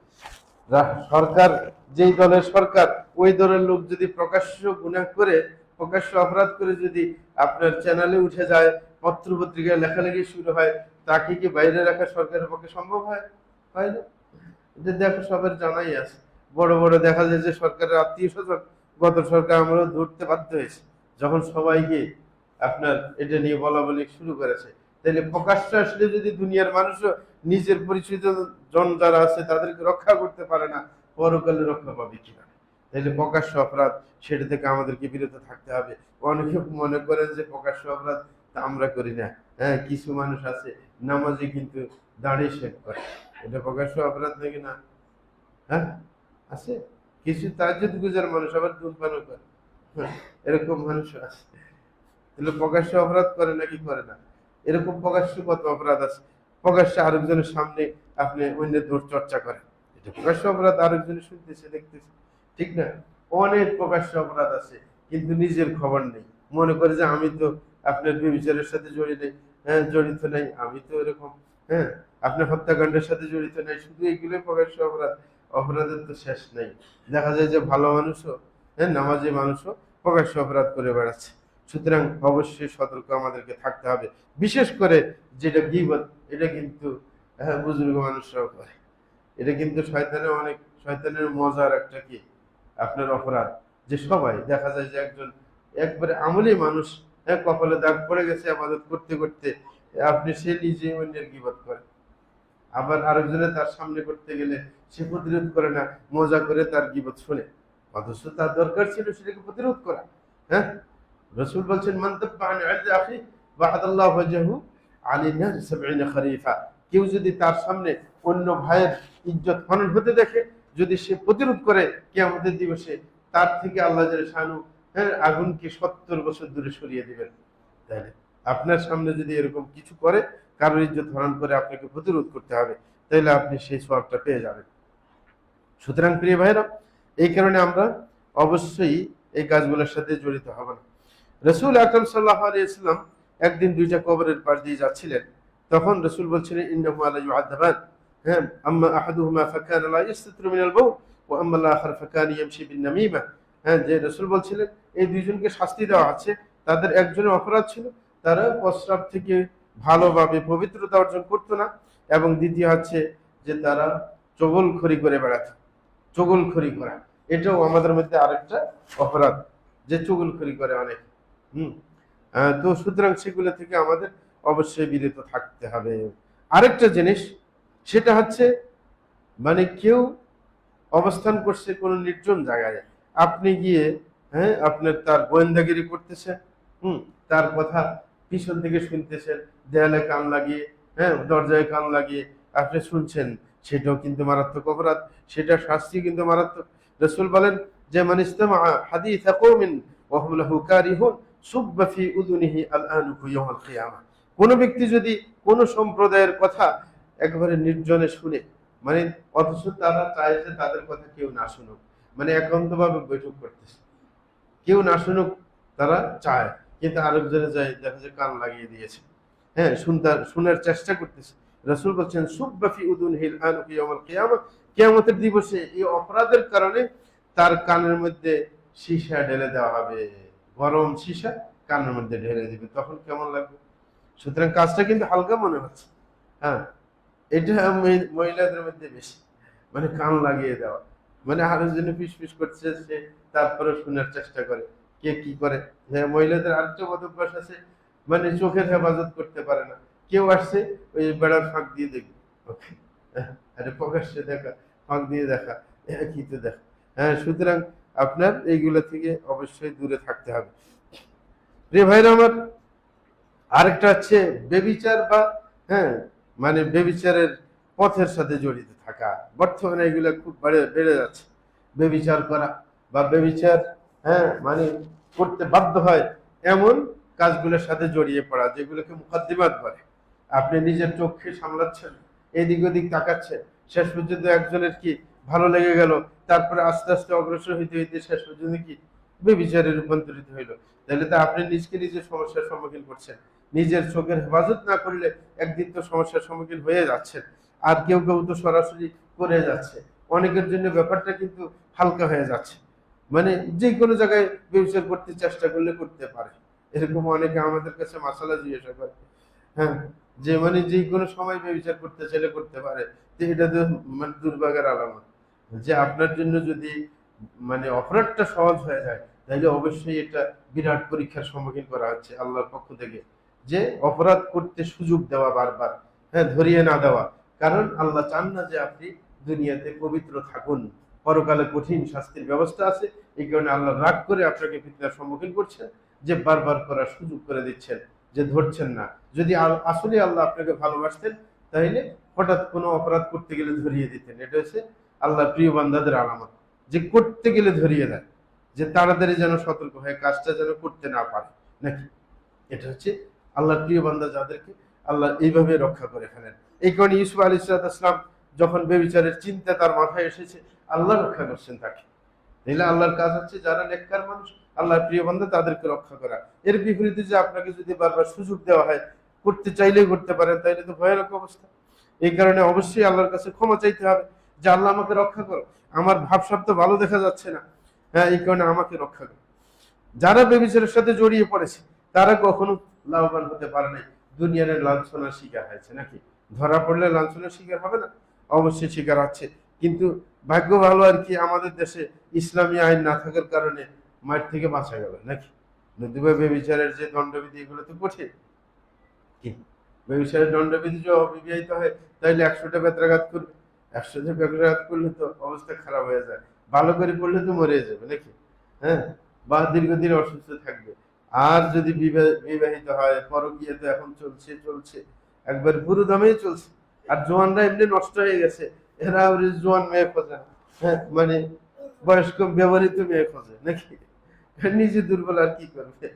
সরকার, যেই দলের সরকার, ওই দলের লোক যদি প্রকাশ্য গুনাহ করে, প্রকাশ্য অপরাধ করে যদি আপনার চ্যানেলে উঠে যায়, পত্র পত্রিকায় লেখালেখি শুরু হয়, তাকে কি বাইরে রাখা সরকারের পক্ষে সম্ভব হয়? হয় না। এটা দেখো সবার জানাই আছে। বড় বড় দেখা যায় যে সরকারের আত্মীয় স্বজন গত সরকার আমরা ধরতে বাধ্য হয়েছে, যখন সবাইকে আপনার এটা নিয়ে বলা বলি শুরু করেছে। তাহলে প্রকাশ্যে আসলে যদি দুনিয়ার মানুষও নিজের পরিচিত জন যারা আছে তাদেরকে রক্ষা করতে পারে না, পরকালে রক্ষা পাবে কিনা? তাহলে প্রকাশ্য অপরাধ, সেটা থেকে আমাদেরকে বিরত থাকতে হবে। অনেকে মনে করেন যে প্রকাশ্য অপরাধ তা আমরা করি না। হ্যাঁ, কিছু মানুষ আছে নামাজে কিন্তু দাড়ি শেভ করে, এটা প্রকাশ্য অপরাধ নাকি না? হ্যাঁ, আছে। কিছু তাহাজ্জুদ গুজার মানুষ আবার ধূমপানও করে, হ্যাঁ, এরকম মানুষ আছে। তাহলে প্রকাশ্য অপরাধ করে নাকি করে না? এরকম প্রকাশ্য কত অপরাধ আছে। প্রকাশ্যে আরেকজনের সামনে আপনি অন্যের দোষ চর্চা করেন, এটা প্রকাশ্য অপরাধ, আরেকজনে শুনতেছে দেখতেছে, ঠিক না? অনেক প্রকাশ্য অপরাধ আছে, কিন্তু নিজের খবর নেই, মনে করে যে আমি তো আপনার ব্যভিচারের সাথে জড়িত নেই, হ্যাঁ জড়িত নাই, আমি তো এরকম, হ্যাঁ আপনার হত্যাকাণ্ডের সাথে জড়িত নাই, শুধু এগুলো প্রকাশ্য অপরাধ। অপরাধের তো শেষ নেই। দেখা যায় যে ভালো মানুষও, হ্যাঁ নামাজি মানুষও প্রকাশ্য অপরাধ করে বেড়াচ্ছে। সুতরাং অবশ্যই সতর্ক আমাদেরকে থাকতে হবে। বিশেষ করে যেটা গীবত, এটা কিন্তু হ্যাঁ বুজুর্গ মানুষরাও করে। এটা কিন্তু শয়তানের অনেক, শয়তানের মজার একটা কি আপনার অপরাধ, যে সবাই দেখা যায় যে একজন একবারে আমলি মানুষ, হ্যাঁ কপালে দাগ পড়ে গেছে আবাদত করতে করতে, আপনি সে নিজে অন্যের গীবত করে, আবার আরেকজনে তার সামনে করতে গেলে সে প্রতিরোধ করে না, মজা করে তার গীবত শুনে, অথচ তার দরকার ছিল সেটাকে প্রতিরোধ করা। হ্যাঁ, রসুল বলছেন মান দাব্বা আন ইরদি আখি বা'দাল্লাহু ওয়াজহু আনিন নার 70 খরিফা। কেউ যদি তার সামনে অন্য ভাইয়ের ইজ্জত হনন হতে দেখে, যদি সে প্রতিরোধ করে, কিয়ামতের দিবসে তার থেকে আল্লাহ জাল্লা শানু হ্যাঁ আগুনকে 70 বছর দূরে সরিয়ে দিবেন। তাহলে আপনার সামনে যদি এরকম কিছু করে, কারোর ইজ্জত হরণ করে, আপনাকে প্রতিরোধ করতে হবে, তাহলে আপনি সেই সওয়াবটা পেয়ে যাবেন। সুতরাং প্রিয় ভাইরা, এই কারণে আমরা অবশ্যই এই কাজগুলোর সাথে জড়িত হব না। রসুল আকরাম সাল্লাল্লাহু আলাইহি ওয়াসাল্লাম একদিন দুইটা কবরের পাশ দিয়ে যাচ্ছিলেন, তখন রসুল বলছিলেন ইন্নাহু লা ইউআযাবান, হ্যাঁ আম্মা আহাদুহুমা ফাকানা লা ইস্তাতিরু মিনাল বাউল ওয়া আম্মা আল আখার ফাকানা ইয়ামশি বিন নামিমা। হ্যাঁ, যে রসুল বলছিলেন এই দুইজনকে শাস্তি দেওয়া আছে। তাদের একজনের অপরাধ ছিল তারা প্রস্রাব থেকে ভালোভাবে পবিত্রতা অর্জন করতো না, এবং দ্বিতীয় হচ্ছে যে তারা চগলখড়ি করে বেড়াতো। চগলখড়ি করা এটাও আমাদের মধ্যে আরেকটা অপরাধ, যে চগলখড়ি করে অনেক। হুম, তো সুতরাং সেগুলো থেকে আমাদের অবশ্যই বিরত থাকতে হবে। আরেকটা জিনিস, সেটা হচ্ছে মানে কেউ অবস্থান করছে কোনো নির্জন জায়গায়, আপনি গিয়ে হ্যাঁ আপনার তার গোয়েন্দাগিরি করতেছেন, তার কথা পিছন থেকে শুনতেছেন, দেয়ালে কান লাগিয়ে, হ্যাঁ দরজায় কান লাগিয়ে আপনি শুনছেন, সেটাও কিন্তু মারাত্মক অপরাধ, সেটা শাস্তি কিন্তু মারাত্মক। রাসূল বলেন যে মান ইসতামা হাদিসা কওমিন ওয়া হুম লাহু কারিহুন সুব্বা ফি উযুনিহি আল-আনুকু ইয়াউমাল কিয়ামাহ। কোন ব্যক্তি যদি কোন সম্প্রদায়ের কথা একবারে নির্জনে শুনে, মানে অথচ তারা চায় যে তাদের কথা কেউ না শুনুক, মানে একান্তভাবে বৈঠক করতেছে, কেউ না শুনুক তারা চায়, কিন্তু আরেকজনে যায় দেখা যায় কান লাগিয়ে দিয়েছে, হ্যাঁ শোনার চেষ্টা করতেছে। রাসূল বলছেন সুব্বা ফি উযুনিহিল আনুকু ইয়াউমাল কিয়ামাহ, কিয়ামতের দিবসে এই অপরাধের কারণে তার কানের মধ্যে সীসা ঢেলে দেওয়া হবে, গরম সীসা কানের মধ্যে ঢেলে দিবে, তখন কেমন লাগবে? সুতরাং কাজটা কিন্তু হালকা মনে হচ্ছে। হ্যাঁ, এটা মহিলাদের মধ্যে বেশি, মানে কান লাগিয়ে দেওয়া, মানে আরেকজনে ফিস ফিস করছে সে তারপরে শোনার চেষ্টা করে। কে কি করে, হ্যাঁ মহিলাদের আরেকটা অভ্যাস আছে, মানে চোখের হেফাজত করতে পারে না, কেউ আসছে ওই বেড়ার ফাঁক দিয়ে দেখবে, ওকে আরে প্রকাশ্যে দেখা, ফাঁক দিয়ে দেখা, কি তো দেখা। হ্যাঁ, সুতরাং আপনার এইগুলো থেকে অবশ্যই দূরে থাকতে হবে। রে ভাইরা আমার, আরেকটা হচ্ছে বেবিচার বা হ্যাঁ মানে বেবিচারের পথের সাথে জড়িত থাকা। বর্তমানে এগুলো খুব বেড়ে যাচ্ছে, বেবিচার করা বা বেবিচার হ্যাঁ মানে করতে বাধ্য হয় এমন কাজগুলোর সাথে জড়িয়ে পড়া, যেগুলোকে মুকদ্দিমাত বলে। আপনি নিজের চোখকে সামলাচ্ছেন, এদিক ওদিক তাকাচ্ছেন, শেষ পর্যন্ত একজনের কি ভালো লেগে গেল, তারপরে আস্তে আস্তে অগ্রসর হইতে হইতে শেষ পর্যন্ত কি বেবিচারে রূপান্তরিত হইলো। তাহলে তো আপনি নিজকে নিজের সমস্যার সম্মুখীন করছেন। নিজের চোখের হেফাজত না করলে একদিন তো সমস্যার সম্মুখীন হয়ে যাচ্ছেন। আর কেউ কেউ তো সরাসরি করে যাচ্ছে। অনেকের জন্য ব্যাপারটা কিন্তু হালকা হয়ে যাচ্ছে, মানে যে কোনো জায়গায় ব্যবচার করতে চেষ্টা করলে করতে পারে। এরকম অনেকে আমাদের কাছে মাসালা জিজ্ঞাসা করে, হ্যাঁ, যে মানে যে কোনো সময় ব্যবচার করতে চাইলে করতে পারে। তো এটা তো মানে দুর্ভাগ্যের আলামত। যে আপনার জন্য যদি মানে অপরাধটা সহজ হয়ে যায়, তাহলে অবশ্যই এটা বিরাট পরীক্ষার সম্মুখীন করা হচ্ছে আল্লাহর পক্ষ থেকে, যে অপরাধ করতে সুযোগ দেওয়া বারবার, হ্যাঁ, ধরিয়ে না দেওয়া। কারণ আল্লাহ চান না যে আপনি দুনিয়াতে পবিত্র থাকুন, পরকালে কঠিন শাস্তির ব্যবস্থা আছে। এই কারণে আল্লাহ রাগ করে আপনাকে ফিতনার সম্মুখীন করছেন, যে বারবার করার সুযোগ করে দিচ্ছেন, যে ধরছেন না। যদি আসলে আল্লাহ আপনাকে ভালোবাসতেন, তাহলে হঠাৎ কোনো অপরাধ করতে গেলে ধরিয়ে দিতেন। এটা হচ্ছে আল্লাহর প্রিয় বান্দাদের আলামত, যে করতে গেলে ধরিয়ে দেয়, যে তাড়াতাড়ি যেন সতর্ক হয়ে কাজটা যেন করতে না পারে নাকি। এটা হচ্ছে আল্লাহর প্রিয় বান্দা, যাদেরকে আল্লাহ এইভাবে রক্ষা করে ফেলেন। এই কারণে ইউসুফ আলাইহিস সালাম যখন বেবিচারের চিন্তা তার মাথায় এসেছে, আল্লাহ রক্ষা করছেন তাকে। তাহলে আল্লাহর কাজ হচ্ছে যারা নেককার মানুষ, আল্লাহর প্রিয় বান্দা, তাদেরকে রক্ষা করা। এর বিপরীতে যে আপনাকে যদি বারবার সুযোগ দেওয়া হয়, করতে চাইলেই করতে পারেন, তাইলে তো ভয়ানক অবস্থা। এই কারণে অবশ্যই আল্লাহর কাছে ক্ষমা চাইতে হবে, যে আল্লাহ আমাকে রক্ষা করো, আমার ভাবসাব তো ভালো দেখা যাচ্ছে না, হ্যাঁ, এই কারণে আমাকে রক্ষা করো। যারা বেবিচারের সাথে জড়িয়ে পড়েছে, তারা কখনো লাভবান হতে পারে নাই, দুনিয়ার লাঞ্ছনার শিকার হয়েছে নাকি। ধরা পড়লে লাঞ্ছনার শিকার হবে না? অবশ্যই শিকার হচ্ছে। কিন্তু ভাগ্য ভালো আর কি, আমাদের দেশে ইসলামী আইন না থাকার কারণে মায়ের থেকে বাঁচা গেল নাকি। নতুবা বেবিচারের যে দণ্ডবিধি, এগুলো তো কঠিন। কি বেবিচারের দণ্ডবিধি যে অবিবাহিত হয়, তাইলে 100টা বেত্রাঘাত করবে। 100টা বেত্রাঘাত করলে তো অবস্থা খারাপ হয়ে যায়। ভালো করে পড়লে তো মরে যাবে নাকি, হ্যাঁ, বা দীর্ঘদিন অসুস্থ থাকবে। আর যদি বিবাহিত হয়, পরকীয়া তো এখন চলছে চলছে, একবার পুরো দমেই চলছে। আর জোয়ানরা এমনি নষ্ট হয়ে গেছে, এরা ওই জোয়ান মেয়ে খোঁজে না, হ্যাঁ, মানে বয়স্ক ব্যবহৃত মেয়ে খোঁজে নাকি। নিজে দুর্বল আর কি করবে,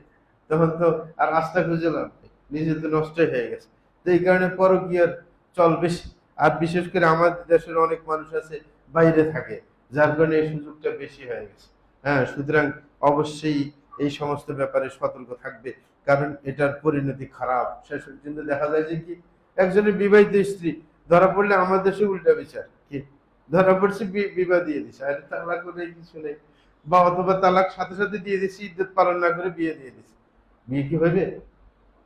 তখন তো আর রাস্তা খুঁজে লাভ নেই, নিজে তো নষ্ট হয়ে গেছে। তো এই কারণে পরকীয়ার চল বেশি। আর বিশেষ করে আমাদের দেশের অনেক মানুষ আছে বাইরে থাকে, যার কারণে এই সুযোগটা বেশি হয়ে গেছে। হ্যাঁ, সুতরাং অবশ্যই এই সমস্ত ব্যাপারে সতর্ক থাকবে, কারণ এটার পরিণতি খারাপ। শেষ পর্যন্ত দেখা যায় যে কি, একজনের বিবাহিত স্ত্রী ধরা পড়লে আমাদের দেশে উল্টা বিচার, কি ধরা পড়ছে বিবাহ দিয়ে দিছে, আর তালাক করে কিছু নেই, বা অথবা তালাক সাথে সাথে দিয়ে দিছি, ইদ্যত পালন না করে বিয়ে দিয়ে দিছে। বিয়ে কি হবে?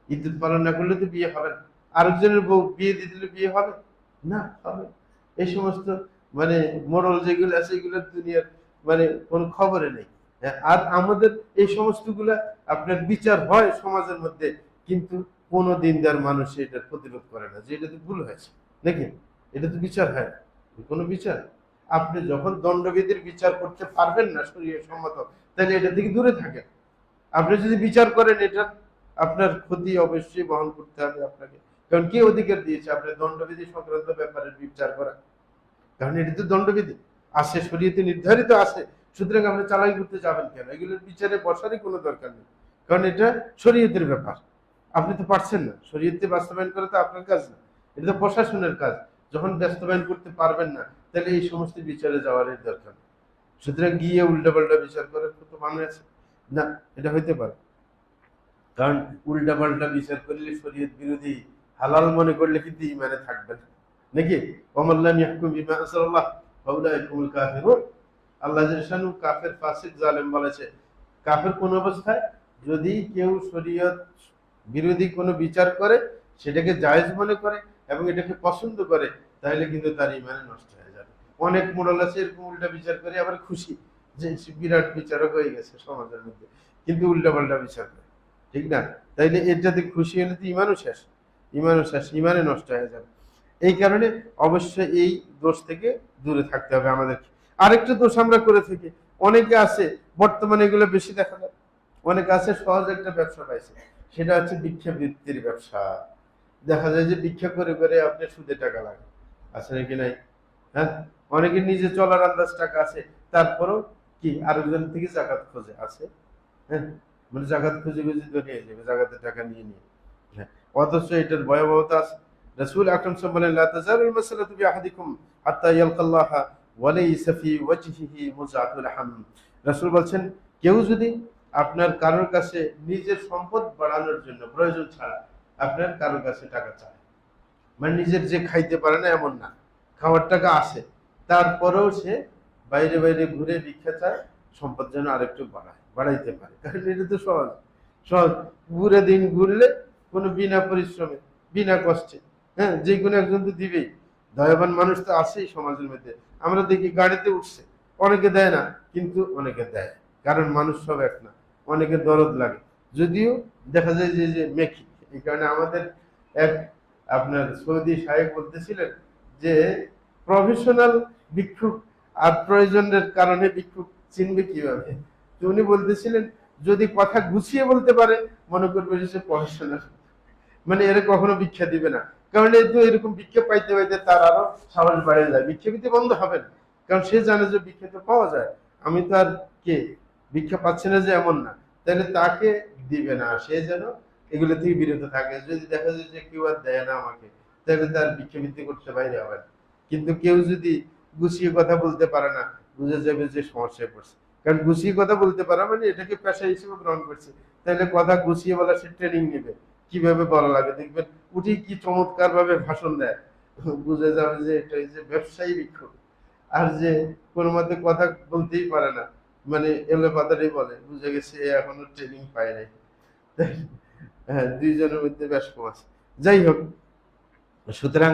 ইদ্যত পালন না করলে তো বিয়ে হবে না। আরেকজনের বউ বিয়ে দিয়ে দিলে বিয়ে হবে না, হবে। এই সমস্ত মানে মোড়ল যেগুলো আছে, এগুলো দুনিয়ার মানে কোন খবরে নেই। হ্যাঁ, আর আমাদের এই সমস্ত গুলা আপনার বিচার হয় সমাজের মধ্যে, কিন্তু কোনো দিনদার মানুষ এটার প্রতিরোধ করে না, যে এটা তো ভুল হয়েছে নাকি, এটা তো বিচার হয় না, কোনো বিচার। আপনি যখন দণ্ডবিধির বিচার করতে পারবেন না শরীয়ত সম্মত, তাহলে এটা থেকে দূরে থাকেন। আপনি যদি বিচার করেন, এটা আপনার ক্ষতি অবশ্যই বহন করতে হবে আপনাকে। কারণ কে অধিকার দিয়েছে আপনার দণ্ডবিধি সংক্রান্ত ব্যাপারে বিচার করা? কারণ এটা তো দণ্ডবিধি আছে, শরীয়তে নির্ধারিত আছে। সুতরাং আপনি চালাকি করতে যাবেন কেন? এগুলোর বিচারে বসারই কোনো দরকার নেই, কারণ এটা শরীয়তের ব্যাপার। আপনি তো পারছেন না, শরীয়তে বাস্তবায়ন করা তো আপনার কাজ না, এটা তো প্রশাসনের কাজ। যখন বাস্তবায়ন করতে পারবেন না, তাহলে এই সমস্ত বিচারে যাওয়ারই দরকার নেই। সুতরাং গিয়ে উল্টাপাল্টা বিচার করার তো মানে আছে না, এটা হইতে পারে। কারণ উল্টাপাল্টা বিচার করলে শরীয়ত বিরোধী হালাল মনে করলে কিন্তু ইমানে থাকবে না নাকি। ওমাল্লাম ইয়াহকুম বিমা আনজালাল্লাহ ফাউলাইকা হুমুল কাফিরুন। আল্লাহ জাল্লাহু কাফের, ফাসিক, জালেম বলেছে। কাফের কোন অবস্থায়? যদি কেউ শরীয়ত বিরোধী কোনো বিচার করে, সেটাকে জায়েজ মনে করে এবং এটাকে পছন্দ করে, তাহলে কিন্তু তার ইমানে নষ্ট হয়ে যাবে। অনেক মোড়ল আছে এরকম উল্টা বিচার করে আবার খুশি, যে বিরাট বিচারক হয়ে গেছে সমাজের মধ্যে, কিন্তু উল্টা পাল্টা বিচার করে, ঠিক না? তাইলে এটাতে খুশি হলে তো ইমানও শেষ, ইমানও শেষ, ইমানে নষ্ট হয়ে যাবে। এই কারণে অবশ্যই এই দোষ থেকে দূরে থাকতে হবে আমাদেরকে। আরেকটা দোষ আমরা করে থাকি, অনেকে আছে বর্তমানে এগুলো বেশি দেখা যায়, অনেকে আছে সহজ একটা ব্যবসা পাইছে, সেটা হচ্ছে ভিক্ষাবৃত্তির ব্যবসা। দেখা যায় যে ভিক্ষা করে করে আপনি সুদে টাকা লাগে, আছে নাকি নাই? হ্যাঁ, অনেকের নিজে চলার আন্দাজ টাকা আছে, তারপরও কি আরেকজন থেকে জাকাত খোঁজে, আছে। হ্যাঁ, মানে জাকাত খুঁজে খুঁজে তো নিয়ে যাবে, জাকাতের টাকা নিয়ে নিয়ে। হ্যাঁ, অথচ এটার ভয়াবহতা আছে। রাসূল আকরাম সাল্লাল্লাহু আলাইহি ওয়াসাল্লাম বলেন, লা তাজালুল মাসআলাতু বিআহাদিকুম হাত্তা ইয়ালকাল্লাহা ওয়া লাইসা ফি ওয়াজহিহি মুযআতুল হাম। রাসূল বলছেন, কেউ যদি আপনার কারোর কাছে নিজের সম্পদ বাড়ানোর জন্য প্রয়োজন ছাড়া আপনার কারোর কাছে টাকা চায়, মানে নিজের যে খাইতে পারে না এমন না, খাওয়ার টাকা আসে, তারপরেও সে বাইরে বাইরে ঘুরে ভিক্ষা চায় সম্পদ যেন আরেকটু বাড়াইতে পারে, কারণ এটা তো সহজ সহজ। ঘুরে দিন ঘুরলে কোনো বিনা পরিশ্রমে বিনা কষ্টে, হ্যাঁ, যে কোনো একজন তো দিবেই। দয়াবান মানুষ তো আছেই সমাজের মধ্যে। আমরা দেখি গাড়িতে উঠছে, অনেকে দেয় না, কিন্তু অনেকে দেয়, কারণ মানুষ সব এক না, অনেকে দরদ লাগে। যদিও দেখা যায় যে যে মেকি, এই কারণে আমাদের এক আপনার সৌদি সাহেব বলতেছিলেন যে প্রফেশনাল ভিক্ষুক আর প্রয়োজনের কারণে ভিক্ষুক চিনবে কিভাবে। তো উনি বলতেছিলেন যদি কথা গুছিয়ে বলতে পারে মনে করবে যে সে প্রফেশনাল, মানে এরা কখনো ভিক্ষা দিবে না, কারণ এই তো এরকম ভিক্ষা পাইতে পাইতে তার আরো সাহস বাড়ে যায়, ভিক্ষা দিতে বন্ধ হবে না, কারণ সে জানে যে ভিক্ষা তো পাওয়া যায়, আমি তো আর কে ভিক্ষা পাচ্ছি না যে এমন না, তাহলে তাকে দিবে না, সে যেন এগুলো থেকে বিরত থাকে। যদি দেখা যায় যে কেউ আর দেয় না আমাকে, তাহলে তার ভিক্ষাবৃত্তি করতে বাইরে হবে না। কিন্তু কেউ যদি গুছিয়ে কথা বলতে পারে না, বুঝে যাবে যে সমস্যায় পড়ছে, কারণ গুছিয়ে কথা বলতে পারা মানে এটাকে পেশা হিসেবে গ্রহণ করছে, তাহলে কথা গুছিয়ে বলা সে ট্রেনিং নেবে, কিভাবে বলা লাগে দেখবেন, উঠি কি চমৎকার ভাবে ভাষণ দেয়, বুঝে যাবে যে এটা যে ব্যবসায়ী বিক্ষোভ। আর যে কোনো মতে কথা বলতেই পারে না, মানে এলো পাতাটাই বলে, বুঝে গেছে এখনো ট্রেনিং পায় নাই। হ্যাঁ, দুইজনের মধ্যে বেশ কম আছে। যাই হোক, সুতরাং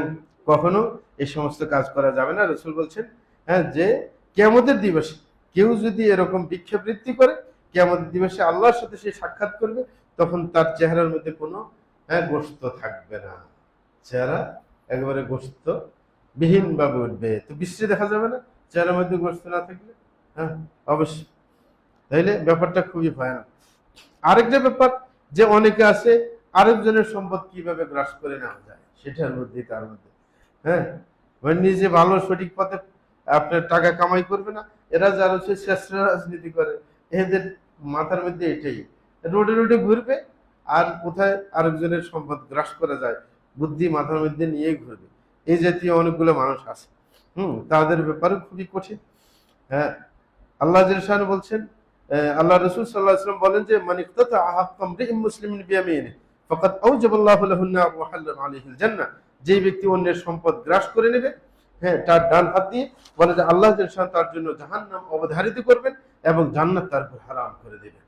কখনো এই সমস্ত কাজ করা যাবে না। রসুল বলছেন, হ্যাঁ, যে কিয়ামতের দিবসে কেউ যদি এরকম ভিক্ষাবৃত্তি করে, কিয়ামতের দিবসে আল্লাহর সাথে সে সাক্ষাৎ করবে, তখন তার চেহারার মধ্যে কোনো গোশত থাকবে না, চেহারা একেবারে গোশত বিহীন ভাবে উঠবে। তো বিশ্রী দেখা যাবে না চেহারার মধ্যে গোশত না থাকলে? হ্যাঁ, অবশ্যই। তাইলে ব্যাপারটা খুবই ভয়ানক। আরেকটা ব্যাপার, যে অনেকে আছে আরেকজনের সম্পদ কিভাবে গ্রাস করে নেওয়া যায় সেটার মধ্যে, তার মধ্যে, হ্যাঁ, মানে নিজে ভালো সঠিক পথে আপনার টাকা কামাই করবে না, এরা যারা হচ্ছে শ্রেষ্ঠ রাজনীতি করে, এদের মাথার মধ্যে এটাই, রোডে রোডে ঘুরবে আর কোথায় আরেকজনের সম্পদ গ্রাস করা যায় বুদ্ধি মাথার মধ্যে নিয়েই ঘুরবে। এই জাতীয় অনেকগুলো মানুষ আছে, তাদের ব্যাপারে খুবই কঠিন। হ্যাঁ, আল্লাহ জিরশান বলছেন, আল্লাহ রাসূল সাল্লাল্লাহু আলাইহি ওয়াসাল্লাম বলেন যে মান ইকতাতা হাক্কাম রিম মুসলিমিন বিয়ামিনি ফাকাদ আওজাবাল্লাহু লাহুন নার ওয়া হাল্লাল আলাইহিল জান্নাহ। যে ব্যক্তি অন্যের সম্পদ গ্রাস করে নেবে, হ্যাঁ, তার ডান হাত দিয়ে, বলে যে আল্লাহ জিরশান তার জন্য জাহান্নাম অবধারিত করবেন এবং জান্নাত তার উপর হারাম করে দিবেন।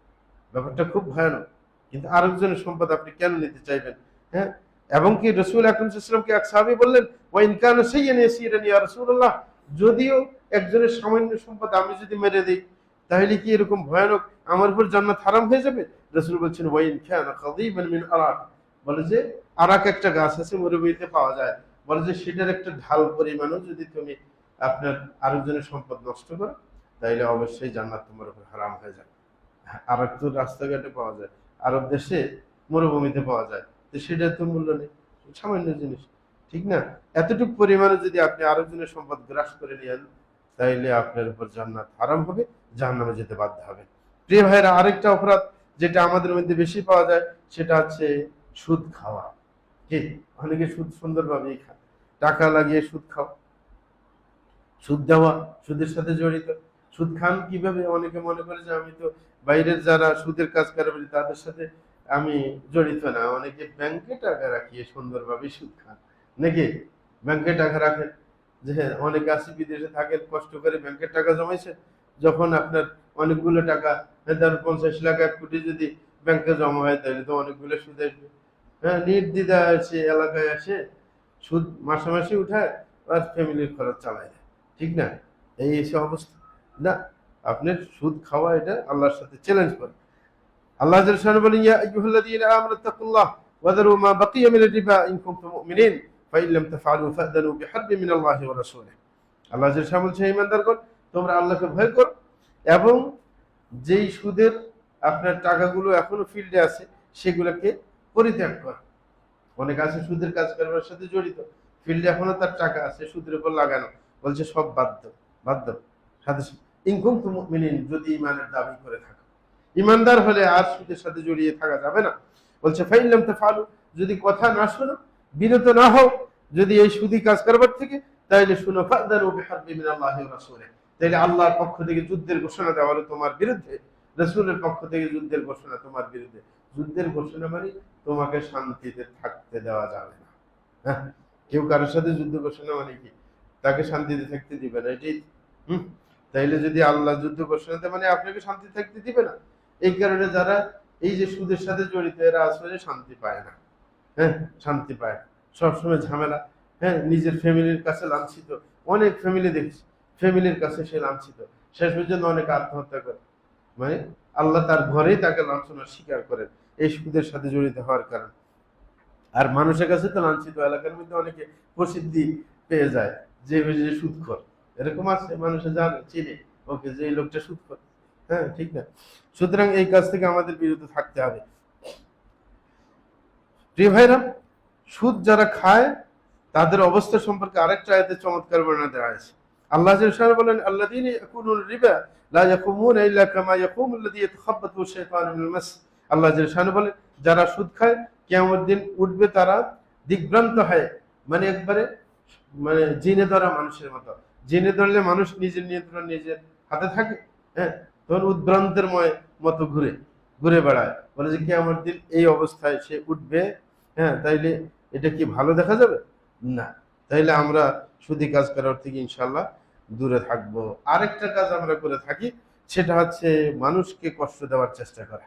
ব্যাপারটা খুব ভয়ানক। কিন্তু আরেকজনের সম্পদ আপনি কেন নিতে চাইবেন? হ্যাঁ, এবং কি রাসূল আকরাম সাল্লাল্লাহু আলাইহি ওয়াসাল্লামকে এক সাহাবী বললেন, ওয়া ইন কানা শাইয়ান ইয়াসিরান ইয়া রাসূলুল্লাহ, যদিও একজনের সামান্য সম্পদ আমি যদি মেরে দিই তাহলে কি এরকম ভয়ানক আমার উপর জান্নাত হারাম হয়ে যাবে? রাসূল বলছেন ওয়া ইন কানা খাদিবান মিন আরাক, বলে যে আরাক একটা গাছ আছে মরুভূমিতে পাওয়া যায়, বলে যে সেটার একটা ঢাল পরিমাণও যদি তুমি আপনার আরেকজনের সম্পদ নষ্ট করো তাহলে অবশ্যই জান্নাত তোমার উপর হারাম হয়ে যাবে। আরাক তো রাস্তাঘাটে পাওয়া যায়, আরব দেশে মরুভূমিতে পাওয়া যায়, তো সেটার তো মূল্য নেই, সামান্য জিনিস, ঠিক না? এতটুকু পরিমাণে যদি আপনি আরেকজনের সম্পদ গ্রাস করে নিয়েন তাইলে আপনার উপর জান্নাত হারাম হবে, জাহান্নামে যেতে বাধ্য হবে। প্রিয় ভাইরা, আরেকটা অপরাধ যেটা আমাদের মধ্যে বেশি পাওয়া যায় সেটা হচ্ছে সুদ খাওয়া। কি, অনেকে সুদ সুন্দরভাবেই খায়, টাকা লাগিয়ে সুদ খাওয়া, সুদ দেওয়া, সুদের সাথে জড়িত। সুদ খান কিভাবে? অনেকে মনে করে যে আমি তো বাইরের যারা সুদের কাজ করে তাদের সাথে আমি জড়িত না, অনেকে ব্যাংকে টাকা রাখিয়ে সুন্দরভাবে সুদ খান, নাকি? ব্যাংকে টাকা রাখেন, যে অনেকে আছে বিদেশে থাকেন, কষ্ট করে ব্যাংকের টাকা জমাইছে, যখন আপনার অনেকগুলো টাকা, ধর 50 লাখ 1 কোটি যদি ব্যাংকে জমা হয় তাহলে তো অনেকগুলো সুদ আসবে। হ্যাঁ, নির্দ্বিধা আছে এলাকায় আসে সুদ মাসে মাসে উঠায় আর ফ্যামিলির খরচ চালায় দেয়, ঠিক না? এই এসে অবস্থা না, আপনার সুদ খাওয়া এটা আল্লাহর সাথে চ্যালেঞ্জ করে। আল্লাহ জাল্লাহু বলেন, ইয়া আইয়ুহাল্লাযীনা আমানু তাকুল্লাহ ওয়া যারু মা বাকিয়া মিনার রিবা ইন কুনতুম মুমিনিন ফাইন লাম তাফআলু ফাযানু বিহারবিন মিনাল্লাহি ওয়া রাসূলিহি। আল্লাহ জাল্লাহু বলছে, হে ঈমানদারগণ, তোমরা আল্লাহকে ভয় করো এবং যেই সুদের আপনার টাকাগুলো এখনো ফিল্ডে আছে সেগুলোকে পরিত্যাগ করো। অনেক আছে সুদের কাজ করার সাথে জড়িত, ফিল্ডে এখনো তার টাকা আছে সুদের উপর লাগানো, বলছে সব বাধ্য বাধ্য সাথে ইনকুম তুম মুমিনিন, যদি ইমানের দাবি করে থাকো, ইমানদার হলে আর সুদের সাথে জড়িয়ে থাকা যাবে না। বলছে ফাইন লাম তাফআলু, যদি কথা না শোনো, বিরত না হও যদি এই সুদি কাজ করবার থেকে, তাইলে শুনো ফাযানু বিহারবি মিনাল্লাহি ওয়া রাসূলিহি, তাইলে আল্লাহর পক্ষ থেকে যুদ্ধের ঘোষণা দেওয়া হলো তোমার বিরুদ্ধে। রাসূলের পক্ষ থেকে যুদ্ধের ঘোষণা তোমার বিরুদ্ধে। যুদ্ধের ঘোষণা মানে তোমাকে শান্তিতে থাকতে দেওয়া যাবে না। হ্যাঁ, কেউ কারোর সাথে যুদ্ধ ঘোষণা মানে কি তাকে শান্তিতে থাকতে দিবে না, এটাই। হুম, তাইলে যদি আল্লাহ যুদ্ধ ঘোষণাতে মানে আপনাকে শান্তি থাকতে দিবে না। এই কারণে যারা এই যে সুদের সাথে জড়িত এরা আসলে শান্তি পায় না। হ্যাঁ, শান্তি পায় না, সবসময় ঝামেলা। হ্যাঁ, নিজের ফ্যামিলির কাছে লাঞ্ছিত। অনেক ফ্যামিলি দেখছি ফ্যামিলির কাছে সে লাঞ্ছিত, শেষ পর্যন্ত অনেক আত্মহত্যা করে। মানে আল্লাহ তার ঘরেই তাকে লাঞ্ছনার শিকার করেন এই সুদের সাথে জড়িত হওয়ার কারণে। আর মানুষের কাছে তো লাঞ্ছিত, এলাকার মধ্যে অনেকে প্রসিদ্ধি পেয়ে যায় যে যে সুদখোর, এরকম আছে, মানুষে জানে চিনে ওকে যে এই লোকটা সুদখোর। হ্যাঁ, ঠিক না? সুতরাং এই কাজ থেকে আমাদের বিরত থাকতে হবে। প্রিয় ভাইরা, সুদ যারা খায় তাদের অবস্থা সম্পর্কে আরেকটা আয়াতে চমৎকার বর্ণনা দেওয়া হয়েছে। আল্লাহ জাল্লাহু বলেন, আল্লাযীনা ইয়াকুলুন রিবা লা ইয়াকুমুনা ইল্লা কামা ইয়াকুমুল্লাযী ইয়াতাখাব্বাতু শাইতানু মিনাল মাস। আল্লাহ জাল্লাহু বলেন, যারা সুদ খায় কিয়ামতের দিন উঠবে তারা দিগ্ভ্রান্ত হয়, মানে একবারে মানে জিনে ধরা মানুষের মতো। জিনে ধরলে মানুষ নিজের নিয়ন্ত্রণ নিজের হাতে থাকে। হ্যাঁ, তখন উদ্ভ্রান্তের মতো ঘুরে ঘুরে বেড়ায়, বলে যে কিয়ামতের দিন এই অবস্থায় সে উঠবে। হ্যাঁ, তাইলে এটা কি ভালো দেখা যাবে? না। তাইলে আমরা সুদি কাজ করার থেকে ইনশাল্লাহ দূরে থাকবো। আরেকটা কাজ আমরা করে থাকি, সেটা হচ্ছে মানুষকে কষ্ট দেওয়ার চেষ্টা করা।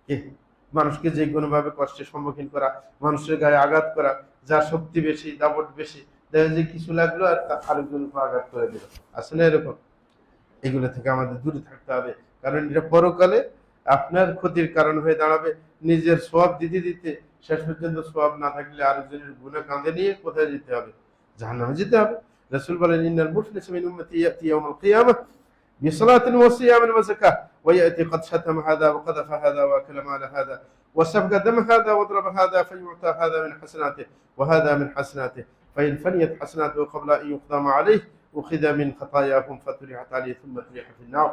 কি? মানুষকে যে কোনো ভাবে কষ্টের সম্মুখীন করা, মানুষের গায়ে আঘাত করা, যার শক্তি বেশি, দাপট বেশি, দেখা যায় কিছু লাগলো আর তার আরেকজনের উপর আঘাত করে দিল। আসলে এরকম, এগুলো থেকে আমাদের দূরে থাকতে হবে। কারণ এটা পরকালে আপনার ক্ষতির কারণ হয়ে দাঁড়াবে। নিজের সওয়াব দিতে দিতে শেষ পর্যন্ত সওয়াব না থাকলে আরেকজনের গুনাহ কাঁধে নিয়ে কোথায় যেতে হবে? জাহান্নামে যেতে হবে। রাসূল বলেন, ইন্নাল মুফলিসা মিন উম্মতি ইয়াতি ইয়াউমাল কিয়ামাহ বিসালাতিন ওয়া সিয়ামিন ওয়া যাকাহ ওয়া ইয়াতি ক্বাদ শাতামা হাযা ওয়া কাযাফা হাযা ওয়া আকালা মালা হাযা ওয়া সাফকা দাম হাযা ওয়া দারাবা হাযা ফায়ু'তা হাযা মিন হাসানাতিহি ওয়া হাযা মিন হাসানাতিহি ফাইন ফানিয়াত হাসানাতুহু ক্বাবলা আন ইউকদামা আলাইহি উখিযা মিন খাতায়াহুম ফাতুরিহাত আলাইহি সুম্মা তুরিহা ফিন নার।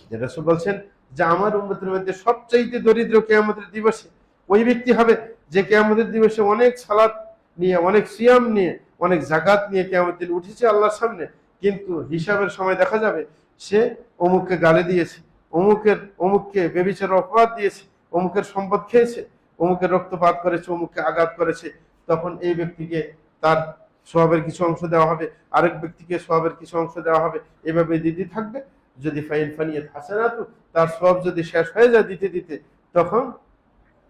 যে রাসূল বলছেন যে আমার উম্মতের মধ্যে সবচাইতে দরিদ্র কিয়ামতের দিবসে ওই ব্যক্তি হবে যে কিয়ামতের দিবসে অনেক সালাত নিয়ে, অনেক সিয়াম নিয়ে, অনেক যাকাত নিয়ে কিয়ামতের দিন উঠেছে আল্লাহর সামনে, কিন্তু হিসাবের সময় দেখা যাবে সে অমুককে গালি দিয়েছে, অমুককে ব্যভিচারের অপবাদ দিয়েছে, অমুকের সম্পদ খেয়েছে, অমুকের রক্তপাত করেছে, অমুককে আঘাত করেছে। তখন এই ব্যক্তিকে তার সওয়াবের কিছু অংশ দেওয়া হবে, আরেক ব্যক্তিকে সওয়াবের কিছু অংশ দেওয়া হবে, এভাবে দিতে থাকবে। যদি ফাইন ফানিয়াত হাসানাতু, তার সওয়াব যদি শেষ হয়ে যায় দিতে দিতে, তখন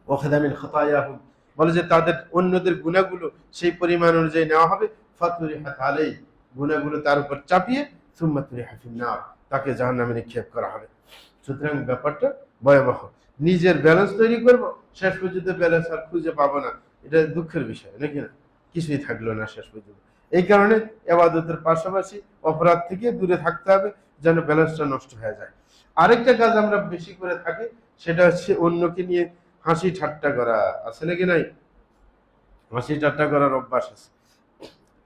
ওয়াখিযা মিন খাতায়াহুম, বলে যে তাদের অন্যদের গুনাহগুলো সেই পরিমাণ অনুযায়ী নেওয়া হবে। ফাতুরিহাত আলাইহি, গুনাহগুলো তার উপর চাপিয়ে সুম্মা তুরিহা ফিন নার, তাকে জাহান্নামে নিক্ষেপ করা হবে। সুতরাং ব্যাপারটা ভয়াবহ। নিজের ব্যালেন্স তৈরি করব, শেষ পর্যন্ত ব্যালেন্স আর খুঁজে পাবো না, এটা দুঃখের বিষয় নাকি না? কিছুই থাকলো না শেষ পর্যন্ত। এই কারণে ইবাদতের পাশাপাশি অপরাধ থেকে দূরে থাকতে হবে, যেন ব্যালেন্সটা নষ্ট হয়ে যায়। আরেকটা কাজ আমরা বেশি করে থাকি, সেটা হচ্ছে অন্যকে নিয়ে হাসি ঠাট্টা করা। আছে নাকি নাই? হাসি ঠাট্টা করার অভ্যাস আছে,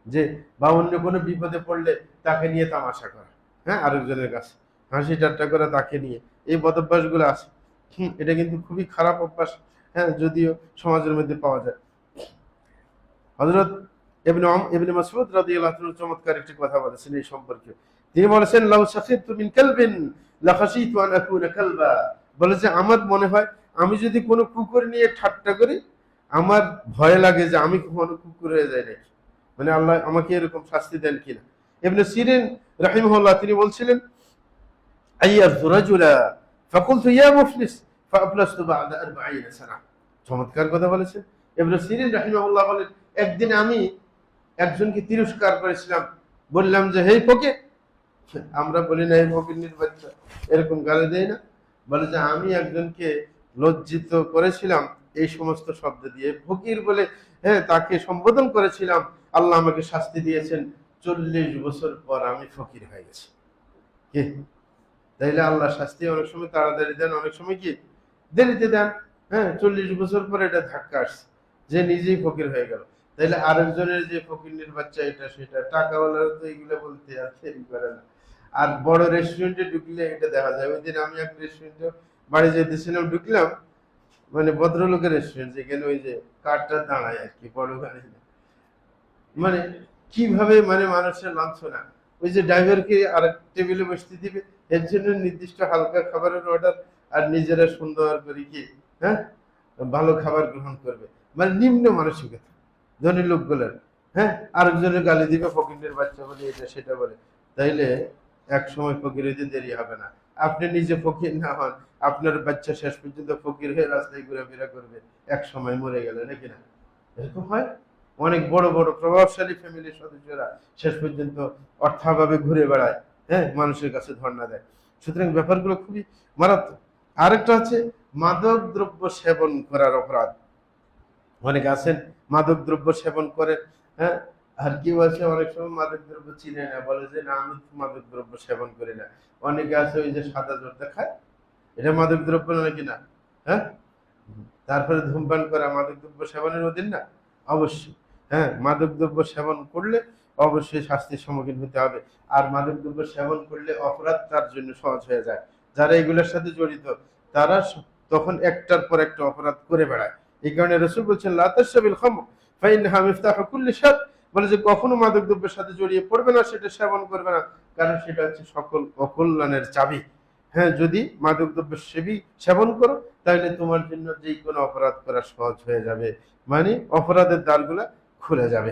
যে বা অন্য কোনো বিপদে পড়লে তাকে নিয়ে তামাশা করা। হ্যাঁ, আরেকজনের কাছে হাসি ঠাট্টা করা তাকে নিয়ে, এই বদভ্যাস গুলো আছে। এটা কিন্তু খুবই খারাপ অভ্যাস। হ্যাঁ, যদিও সমাজের মধ্যে পাওয়া যায়। হযরত ইবনে মাসউদ রাদিয়াল্লাহু আনহু চমৎকার একটি কথা বলেছেন এই সম্পর্কে। তিনি বলেছেন, লাউ সাখিতু মিন কালবিন লা খাশিতু আন আকুনা কালবা। বলে যে আমার মনে হয় আমি যদি কোনো কুকুর নিয়ে ঠাট্টা করি, আমার ভয় লাগে যে আমি কখনো কুকুর হয়ে যাই নাকি, মানে আল্লাহ আমাকে এরকম শাস্তি দেন কিনা। ইবনে সিরিন রাহিমাহুল্লাহ তিনি বলছিলেন, আইয়াযু রাজুলা ফাকুলতু ইয়া মুফলিস ফাআফলাসতু বা'দা 40 সানা। চমৎকার কথা বলেছেন ইবনে সিরিন রাহিমাহুল্লাহ বলেন, একদিন আমি একজনকে তিরস্কার করেছিলাম, বললাম যে হে ফকির। আমরা বলি না হে ফকির বাচ্চা, এরকম গালি দেয় না? বলে যে আমি একজনকে লজ্জিত করেছিলাম এই সমস্ত শব্দ দিয়ে, ফকির বলে হ্যাঁ তাকে সম্বোধন করেছিলাম। আল্লাহ আমাকে শাস্তি দিয়েছেন, 40 বছর পর আমি ফকির হয়ে গেছি। কি? তাইলে আল্লাহ শাস্তি অনেক সময় তাড়াতাড়ি দেন, অনেক সময় কি দেরিতে দেন। হ্যাঁ, 40 বছর পরে এটা ধাক্কা আসছে, যে নিজেই ফকির হয়ে গেল। তাইলে আরেকজনের যে ফকিরের বাচ্চা এটা সেটা, টাকাওয়ালার তো এগুলো বলতে আর দেরি করে না। আর বড় রেস্টুরেন্টে ঢুকলে এটা দেখা যায়। ওই দিন আমি এক রেস্টুরেন্টে বাড়ি যেতেছিলাম, ঢুকলাম, মানে ভদ্রলোকের রেস্টুরেন্ট, যেখানে ওই যে কারটা দাঁড়ায় আর কি, বড় গাড়ি না। মানে কিভাবে মানে মানুষের লাঞ্ছনা, ওই যে ড্রাইভারকে আরেক টেবিলে বসতে দিবে, এর জন্য নির্দিষ্ট হালকা খাবারের অর্ডার, আর নিজেরা সুন্দর করে কি, হ্যাঁ, ভালো খাবার গ্রহণ করবে, মানে নিম্ন মানসিকতা ধনী লোকগুলোর। হ্যাঁ, আরেকজনের গালি দিবে ফকিরের বাচ্চা বলে, এটা সেটা বলে। তাইলে এক সময় ফকির হইতে দেরি হবে না। আপনি নিজে ফকির না হন, আপনার বাচ্চা শেষ পর্যন্ত ফকির হয়ে রাস্তায় ঘোরাফেরা করবে, এক সময় মরে গেলে, নাকি না? এরকম হয়। অনেক বড় বড় প্রভাবশালী ফ্যামিলির সদস্যরা শেষ পর্যন্ত অর্থাভাবে ঘুরে বেড়ায়, হ্যাঁ, মানুষের কাছে ধর্ণা দেয়। সুতরাং ব্যাপারগুলো খুবই মারাত্মক। আরেকটা হচ্ছে মাদক দ্রব্য সেবন করার অপরাধ। অনেকে আছেন মাদক দ্রব্য সেবন করে, হ্যাঁ, আর কি বলছে, অনেক সময় মাদক দ্রব্য চিনে না, বলে যে না আমি মাদক দ্রব্য সেবন করি না। অনেকে আছে ওই যে সাদা জর্দা খায়, এটা মাদক দ্রব্য নাকি না? হ্যাঁ, তারপরে ধূমপান করা মাদক দ্রব্য সেবনের অধীন না? অবশ্যই। হ্যাঁ, মাদক দ্রব্য সেবন করলে অবশ্যই শাস্তির সম্মুখীন হতে হবে। আর মাদক দ্রব্য সেবন করলে অপরাধ তার জন্য সহজ হয়ে যায়। যারা এগুলোর সাথে জড়িত তারা তখন একটার পর একটা অপরাধ করে বেড়ায়। এই কারণে রাসূল বলছেন লা তাশরাবিল খামর ফাইনহা মিফতাহু কুল্লি শার, বলে যে কখনো মাদক দ্রব্যের সাথে জড়িয়ে পড়বে না, সেটা সেবন করবে না, কারণ সেটা হচ্ছে সকল অকল্যাণের চাবি। হ্যাঁ, যদি মাদক দ্রব্য সেবন করো তাহলে তোমার জন্য যে কোনো অপরাধ করা সহজ হয়ে যাবে, মানে অপরাধের দ্বারগুলা খুলে যাবে।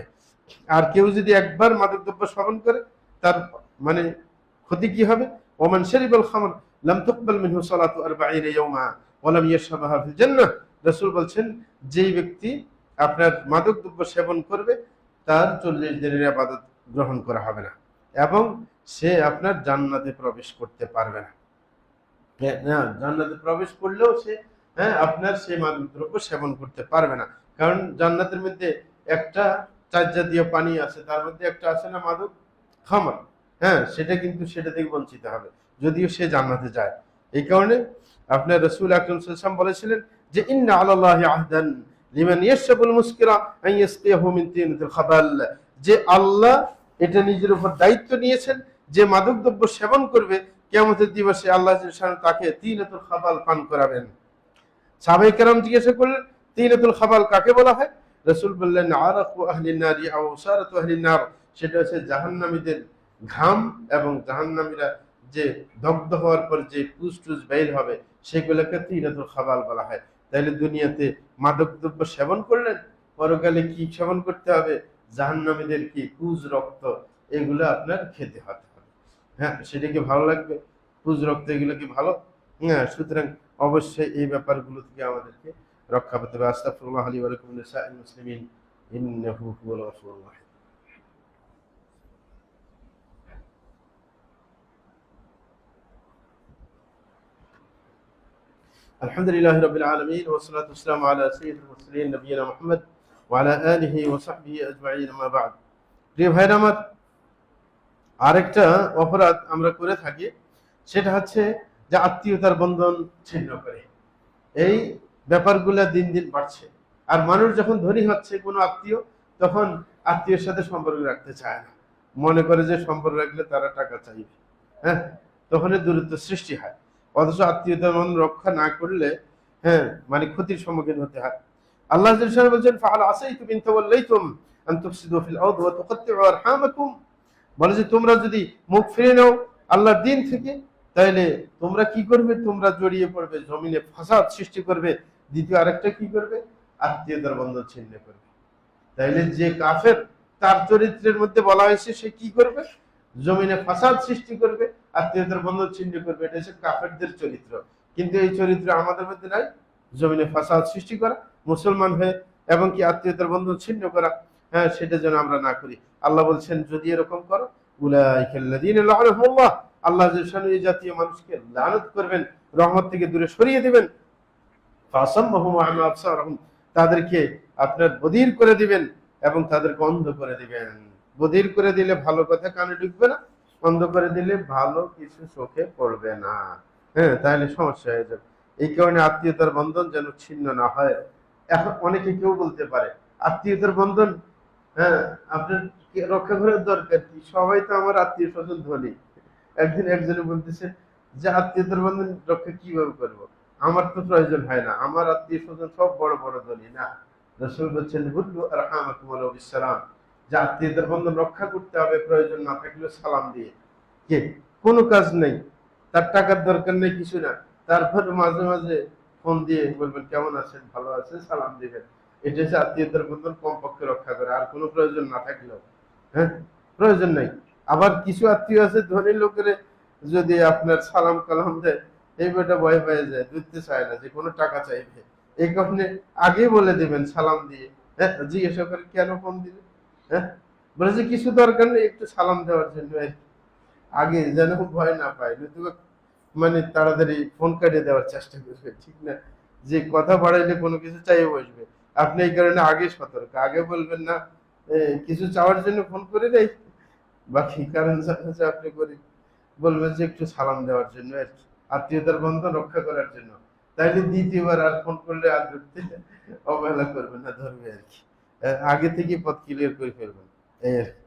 আর কেউ যদি একবার মাদক দ্রব্য সেবন করে তার মানে ক্ষতি কি হবে? ওমান শারিবাল খামর লাম তুকবাল মিনহু সালাতু 40 ইয়াওমা ওয়া লাম ইয়াশরাবহা ফিল জান্নাহ। রাসূল বলছেন যেই ব্যক্তি আপনার মাদক দ্রব্য সেবন করবে তার 40 দিনের ইবাদত গ্রহণ করা হবে না, এবং সে আপনার জান্নাতে প্রবেশ করতে পারবে না। হ্যাঁ, জান্নাতে প্রবেশ করলেও সে, হ্যাঁ, আপনার সেই মাদক দ্রব্য সেবন করতে পারবে না। কারণ জান্নাতের মধ্যে একটা চার জাতীয় পানি আছে, তার মধ্যে একটা আছে না মাদক, খামর। হ্যাঁ, সেটা কিন্তু সেটা থেকে বঞ্চিত হবে যদিও সে জান্নাতে যায়। এই কারণে আপনার রাসূল আকরাম সাল্লাল্লাহু আলাইহি ওয়াসাল্লাম বলেছিলেন যে ইন্না আলাল্লাহি আহদান লিমান ইয়াশরাবুল মুসকিরা আন ইয়াসকিয়াহু মিন তিনাতিল খাবাল, যে আল্লাহ এটা নিজের উপর দায়িত্ব নিয়েছেন যে মাদক দ্রব্য সেবন করবে কিয়ামতের দিবসে আল্লাহ তাকে তিনাতুল খাবাল পান করাবেন। সাহাবায়ে কেরাম জিজ্ঞাসা করলেন তিনাতুল খাবাল কাকে বলা হয়? রাসূল বললেন আরাকু আহলিন নারি আও উসারাতু আহলিন নার, সেটা হচ্ছে জাহান্নামীদের ঘাম, এবং জাহান্নামীরা যে দগ্ধ হওয়ার পর যে পুজ বের হবে সেগুলোকে তিনাতুল খাবাল বলা হয়। তাইলে দুনিয়াতে মাদক দ্রব্য সেবন করলেন, পরকালে কি সেবন করতে হবে? জাহান্নামীদের কি পুজ রক্ত, এগুলো আপনার খেতে হতে হবে। হ্যাঁ, সেটা কি ভালো লাগবে? পুজ রক্ত এগুলো কি ভালো? হ্যাঁ, সুতরাং অবশ্যই এই ব্যাপারগুলো থেকে আমাদেরকে রক্ষা পেতে হবে। আস্তাগফিরুল্লাহ লি ওয়া লাকুম লিসাইরিল মুসলিমিন ইন্নাহু হুয়াল গফুরুর রাহিম। আলহামদুলিল্লাহি রাব্বিল আলামিন ওয়া সলাতু ওয়াসসালামু আলা সাইয়্যিদিল মুরসালিন নবিয়িনা মুহাম্মদ ওয়া আলা আলিহি ওয়া সাহবিহি আজমাইন, আম্মা বা'দ। প্রিয় ভাইরা আমার, আরেকটা অপরাধ আমরা করে থাকি, সেটা হচ্ছে যে আত্মীয়তার বন্ধন ছিন্ন করে। এই ব্যাপারগুলা দিন দিন বাড়ছে। আর মানুষ যখন ধনী হচ্ছে কোনো আত্মীয়, তখন আত্মীয়ের সাথে সম্পর্ক রাখতে চায় না, মনে করে যে সম্পর্ক রাখলে তারা টাকা চাইবে। হ্যাঁ, তখন দূরত্ব সৃষ্টি হয়। অথচ আত্মীয়তার বন্ধন রক্ষা না করলে, হ্যাঁ, মানে ক্ষতির সম্মুখীন হতে হয়। আল্লাহ বলছেন ফাআল আসাইতুম ইন তাওয়াল্লাইতুম আন তুফসিদু ফিল আরদি ওয়া তুকাত্তিউ আরহামাকুম, বলে যে তোমরা যদি মুখ ফিরে নাও আল্লাহর দিন থেকে, তাহলে তোমরা কি করবে? তোমরা জড়িয়ে পড়বে, জমিনে ফাসাদ সৃষ্টি করবে। দ্বিতীয় আরেকটা কি করবে? আত্মীয়তার বন্ধন ছিন্ন করবে। তাইলে যে কাফের, তার চরিত্রের মধ্যে বলা হয়েছে সে কি করবে? জমিনে ফাসাদ সৃষ্টি করবে, আত্মীয়তার বন্ধন ছিন্ন করবে। এটা হচ্ছে কাফেরদের চরিত্র। কিন্তু এই চরিত্র আমাদের মধ্যে নাই। জমিনে ফাসাদ সৃষ্টি করা, মুসলমান হয়ে এবং কি আত্মীয়তার বন্ধন ছিন্ন করা, হ্যাঁ, সেটা যেন আমরা না করি। আল্লাহ বলছেন যদি এরকম করো উলাইকাল্লাযীনা লা'নাহুমুল্লাহ, আল্লাহ এই জাতীয় মানুষকে লানত করবেন, রহমত থেকে দূরে সরিয়ে দিবেন। ফাসাম্মাহুম ওয়া আমা আবসারহুম, তাদেরকে আপনার বধির করে দিবেন এবং তাদেরকে অন্ধ করে দিবেন। বধির করে দিলে ভালো কথা কানে ঢুকবে না, অন্ধ করে দিলে ভালো কিছু চোখে পড়বে না। হ্যাঁ, তাহলে সমস্যা হয়ে যাবে। এই কারণে আত্মীয়তার বন্ধন যেন ছিন্ন না হয়। এখন অনেকে কেউ বলতে পারে আত্মীয়তার বন্ধন, হ্যাঁ, আপনার রক্ষা করার দরকার কি? সবাই তো আমার আত্মীয় স্বজন ধনী। একদিন একজনে বলতেছে যে আত্মীয়তার বন্ধন রক্ষা কিভাবে করবো? আমার তো প্রয়োজন হয় না, আমার আত্মীয় স্বজন সব বড় বড় ধনী না। রাসূল বলছেন বুল্লু আরহামাকুম ওয়া বিসসালাম, যে আত্মীয়তার বন্ধন রক্ষা করতে হবে প্রয়োজন না থাকলেও সালাম দিয়ে। কে কোনো কাজ নেই, তার টাকার দরকার নেই, কিছু না, তারপরে মাঝে মাঝে ফোন দিয়ে বলবেন কেমন আছেন, ভালো আছেন, সালাম দিবেন। এটা হচ্ছে আত্মীয়তার বন্ধন কমপক্ষে রক্ষা করে, আর কোনো প্রয়োজন না থাকলেও। হ্যাঁ, প্রয়োজন নাই। আবার কিছু আত্মীয় আছে ধনী লোকের, যদি আপনার সালাম কালাম দেয় এই বেটা ভয় পেয়ে যায়, দিতে চায় না, যে কোনো টাকা চাইবে। এই কারণে আগেই বলে দিবেন সালাম দিয়ে। হ্যাঁ, জিজ্ঞাসা করে কেন ফোন দিলে। হ্যাঁ, বলেছে কিছু দরকার নেই, একটু সালাম দেওয়ার জন্য আর কি। আগে যেন ভয় না পায়, নতুবা মানে তাড়াতাড়ি ফোন কাটিয়ে দেওয়ার চেষ্টা করবে, ঠিক না? যে কথা বাড়াইলে কোনো কিছু চাইয়ে বসবে। আপনি এই কারণে আগে সতর্ক, আগে বলবেন না কিছু চাওয়ার জন্য ফোন করে দেয়, বাকি কারণ হচ্ছে আপনি করে বলবেন যে একটু সালাম দেওয়ার জন্য আর কি, আত্মীয়তার বন্ধন রক্ষা করার জন্য। তাইলে দ্বিতীয়বার আর ফোন করলে আর ধরতে অবহেলা করবেন না, ধরবে আর কি। আগে থেকে পথ ক্লিয়ার করে ফেলবেন, এই আর কি।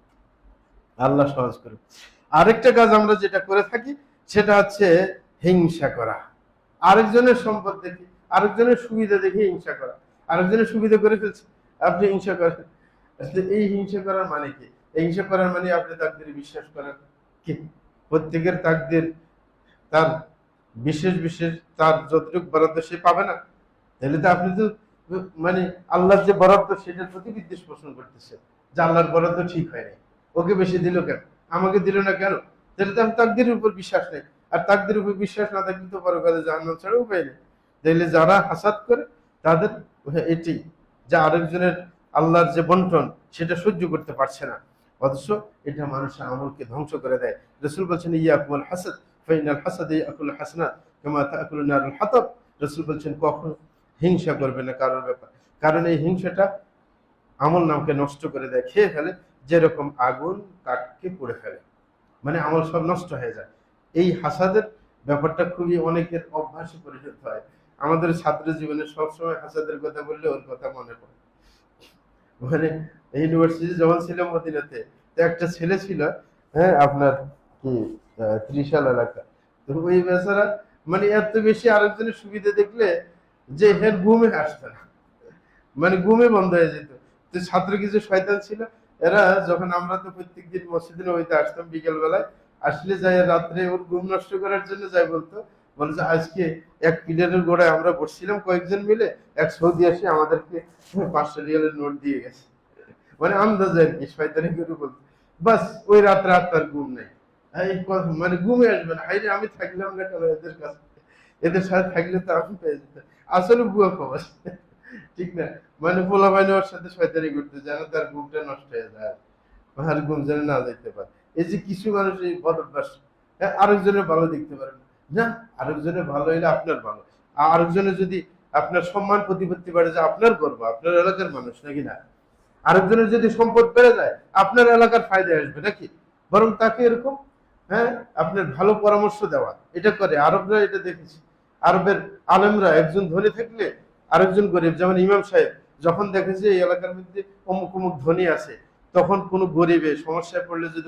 আল্লাহ সহজ করে। আরেকটা কাজ আমরা যেটা করে থাকি সেটা হচ্ছে হিংসা করা। আরেকজনের সম্পদ দেখে, আরেকজনের সুবিধা দেখে হিংসা করা। আরেকজনের সুবিধা করে ফেলছে, আপনি হিংসা করেন। আসলে এই হিংসা করার মানে কি? এই হিংসা করার মানে আপনি তাকদীরে বিশ্বাস করেন কি? প্রত্যেকের তাকদীর তার বিশেষ বিশেষ, তার যতটুকু বরাদ্দ সে পাবে না। তাহলে তো আপনি তো মানে আল্লাহর যে বরাদ্দ সেটার প্রতি বিদ্বেষ পোষণ করতেছেন, যে আল্লাহর বরাদ্দ ঠিক হয় নাই, ওকে বেশি দিল কেন, আমাকে দিল না কেন। তাহলে তো আমি তাকদীরের উপর বিশ্বাস নেই। আর তাকদীরের উপর বিশ্বাস না থাকলে তো পরকালে জাহান্নাম ছাড়া উপায় নেই। তাইলে যারা হাসাদ করে তাদের এটি, যে আরেকজনের আল্লাহর যে বন্টন সেটা সহ্য করতে পারছে না, অথচ এটা মানুষের আমলকে ধ্বংস করে দেয়। রাসূল বলছেন ইয়াকুল হাসাদ ফাইনাল হাসাদ ইয়াকুল হাসনাত কামা তাকুলু নারুল হাতাব। রাসূল বলছেন কখন হিংসা করবে না কারোর ব্যাপার, কারণ এই হিংসাটা আমল নামকে নষ্ট করে দেয়, খেয়ে ফেলে, যেরকম আগুন কাঠকে পুড়ে ফেলে, মানে আমল সব নষ্ট হয়ে যায়। এই হাসাদের ব্যাপারটা খুবই অনেকের অভ্যাসে পরিণত হয়। আমাদের ছাত্র জীবনে সবসময় হাসাদের কথা বললে ওর কথা মনে পড়ে। মানে ইউনিভার্সিটি যখন ছিলাম মদিনাতে, তো একটা ছেলে ছিল, হ্যাঁ আপনার কি ত্রিশাল এলাকা। তো ওই বেচারা মানে এত বেশি আরেকজনের সুবিধা দেখলে যে হের ঘুমে আসতো না, মানে ঘুমে বন্ধ হয়ে যেত। তো ছাত্র কিছু শয়তান ছিল, এরা যখন আমরা তো প্রত্যেকদিন মসজিদে নবীতে আসতাম বিকেল বেলায়, আসলে যাই রাত্রে ওর ঘুম নষ্ট করার জন্য যাই বলতো, বলে যে আজকে এক পিলারের গোড়ায় আমরা বসছিলাম কয়েকজন মিলে, এক সৌদি আসে আমাদেরকে 500 রিয়ালের নোট দিয়ে গেছে। মানে আন্দাজে আর কি, শয়তানি করে বলতো। বাস ওই রাত তার ঘুম নেই। মানে ঘুমে আসবে না, হাইরে আমি থাকলাম না কেন এদের কাছে, এদের সাথে থাকলে তো আমি পেয়ে যেতাম। আসলে বুয়া খবর, ঠিক না? মানে পোলা বাইনে ওর সাথে শয়তানি করতে যেন তার ঘুমটা নষ্ট হয়ে যায়, আর ঘুম যেন না যেতে পারে। এই যে কিছু মানুষ এই বদ অভ্যাস, আরেকজনের ভালো দেখতে পারেন না, আরেকজনের ভালো হইলে আপনার ভালো। আর আরেকজনের যদি আপনার সম্মান প্রতিপত্তি বাড়ে, যে আপনার গর্ব, আপনার এলাকার মানুষ নাকি না, আরেকজনের যদি সম্পদ বেড়ে যায় আপনার এলাকার ফায়দা আসবে নাকি, বরং তাকে এরকম হ্যাঁ আপনার ভালো পরামর্শ দেওয়া, এটা করে আরবরা। এটা দেখেছি আরবের আলেমরা, একজন ধনী থাকলে আরেকজন গরিব, যেমন ইমাম সাহেব যখন দেখেছে এই এলাকার মধ্যে অমুক অমুক ধনী আছে, তখন কোনো গরিবে সমস্যায় পড়লে যদি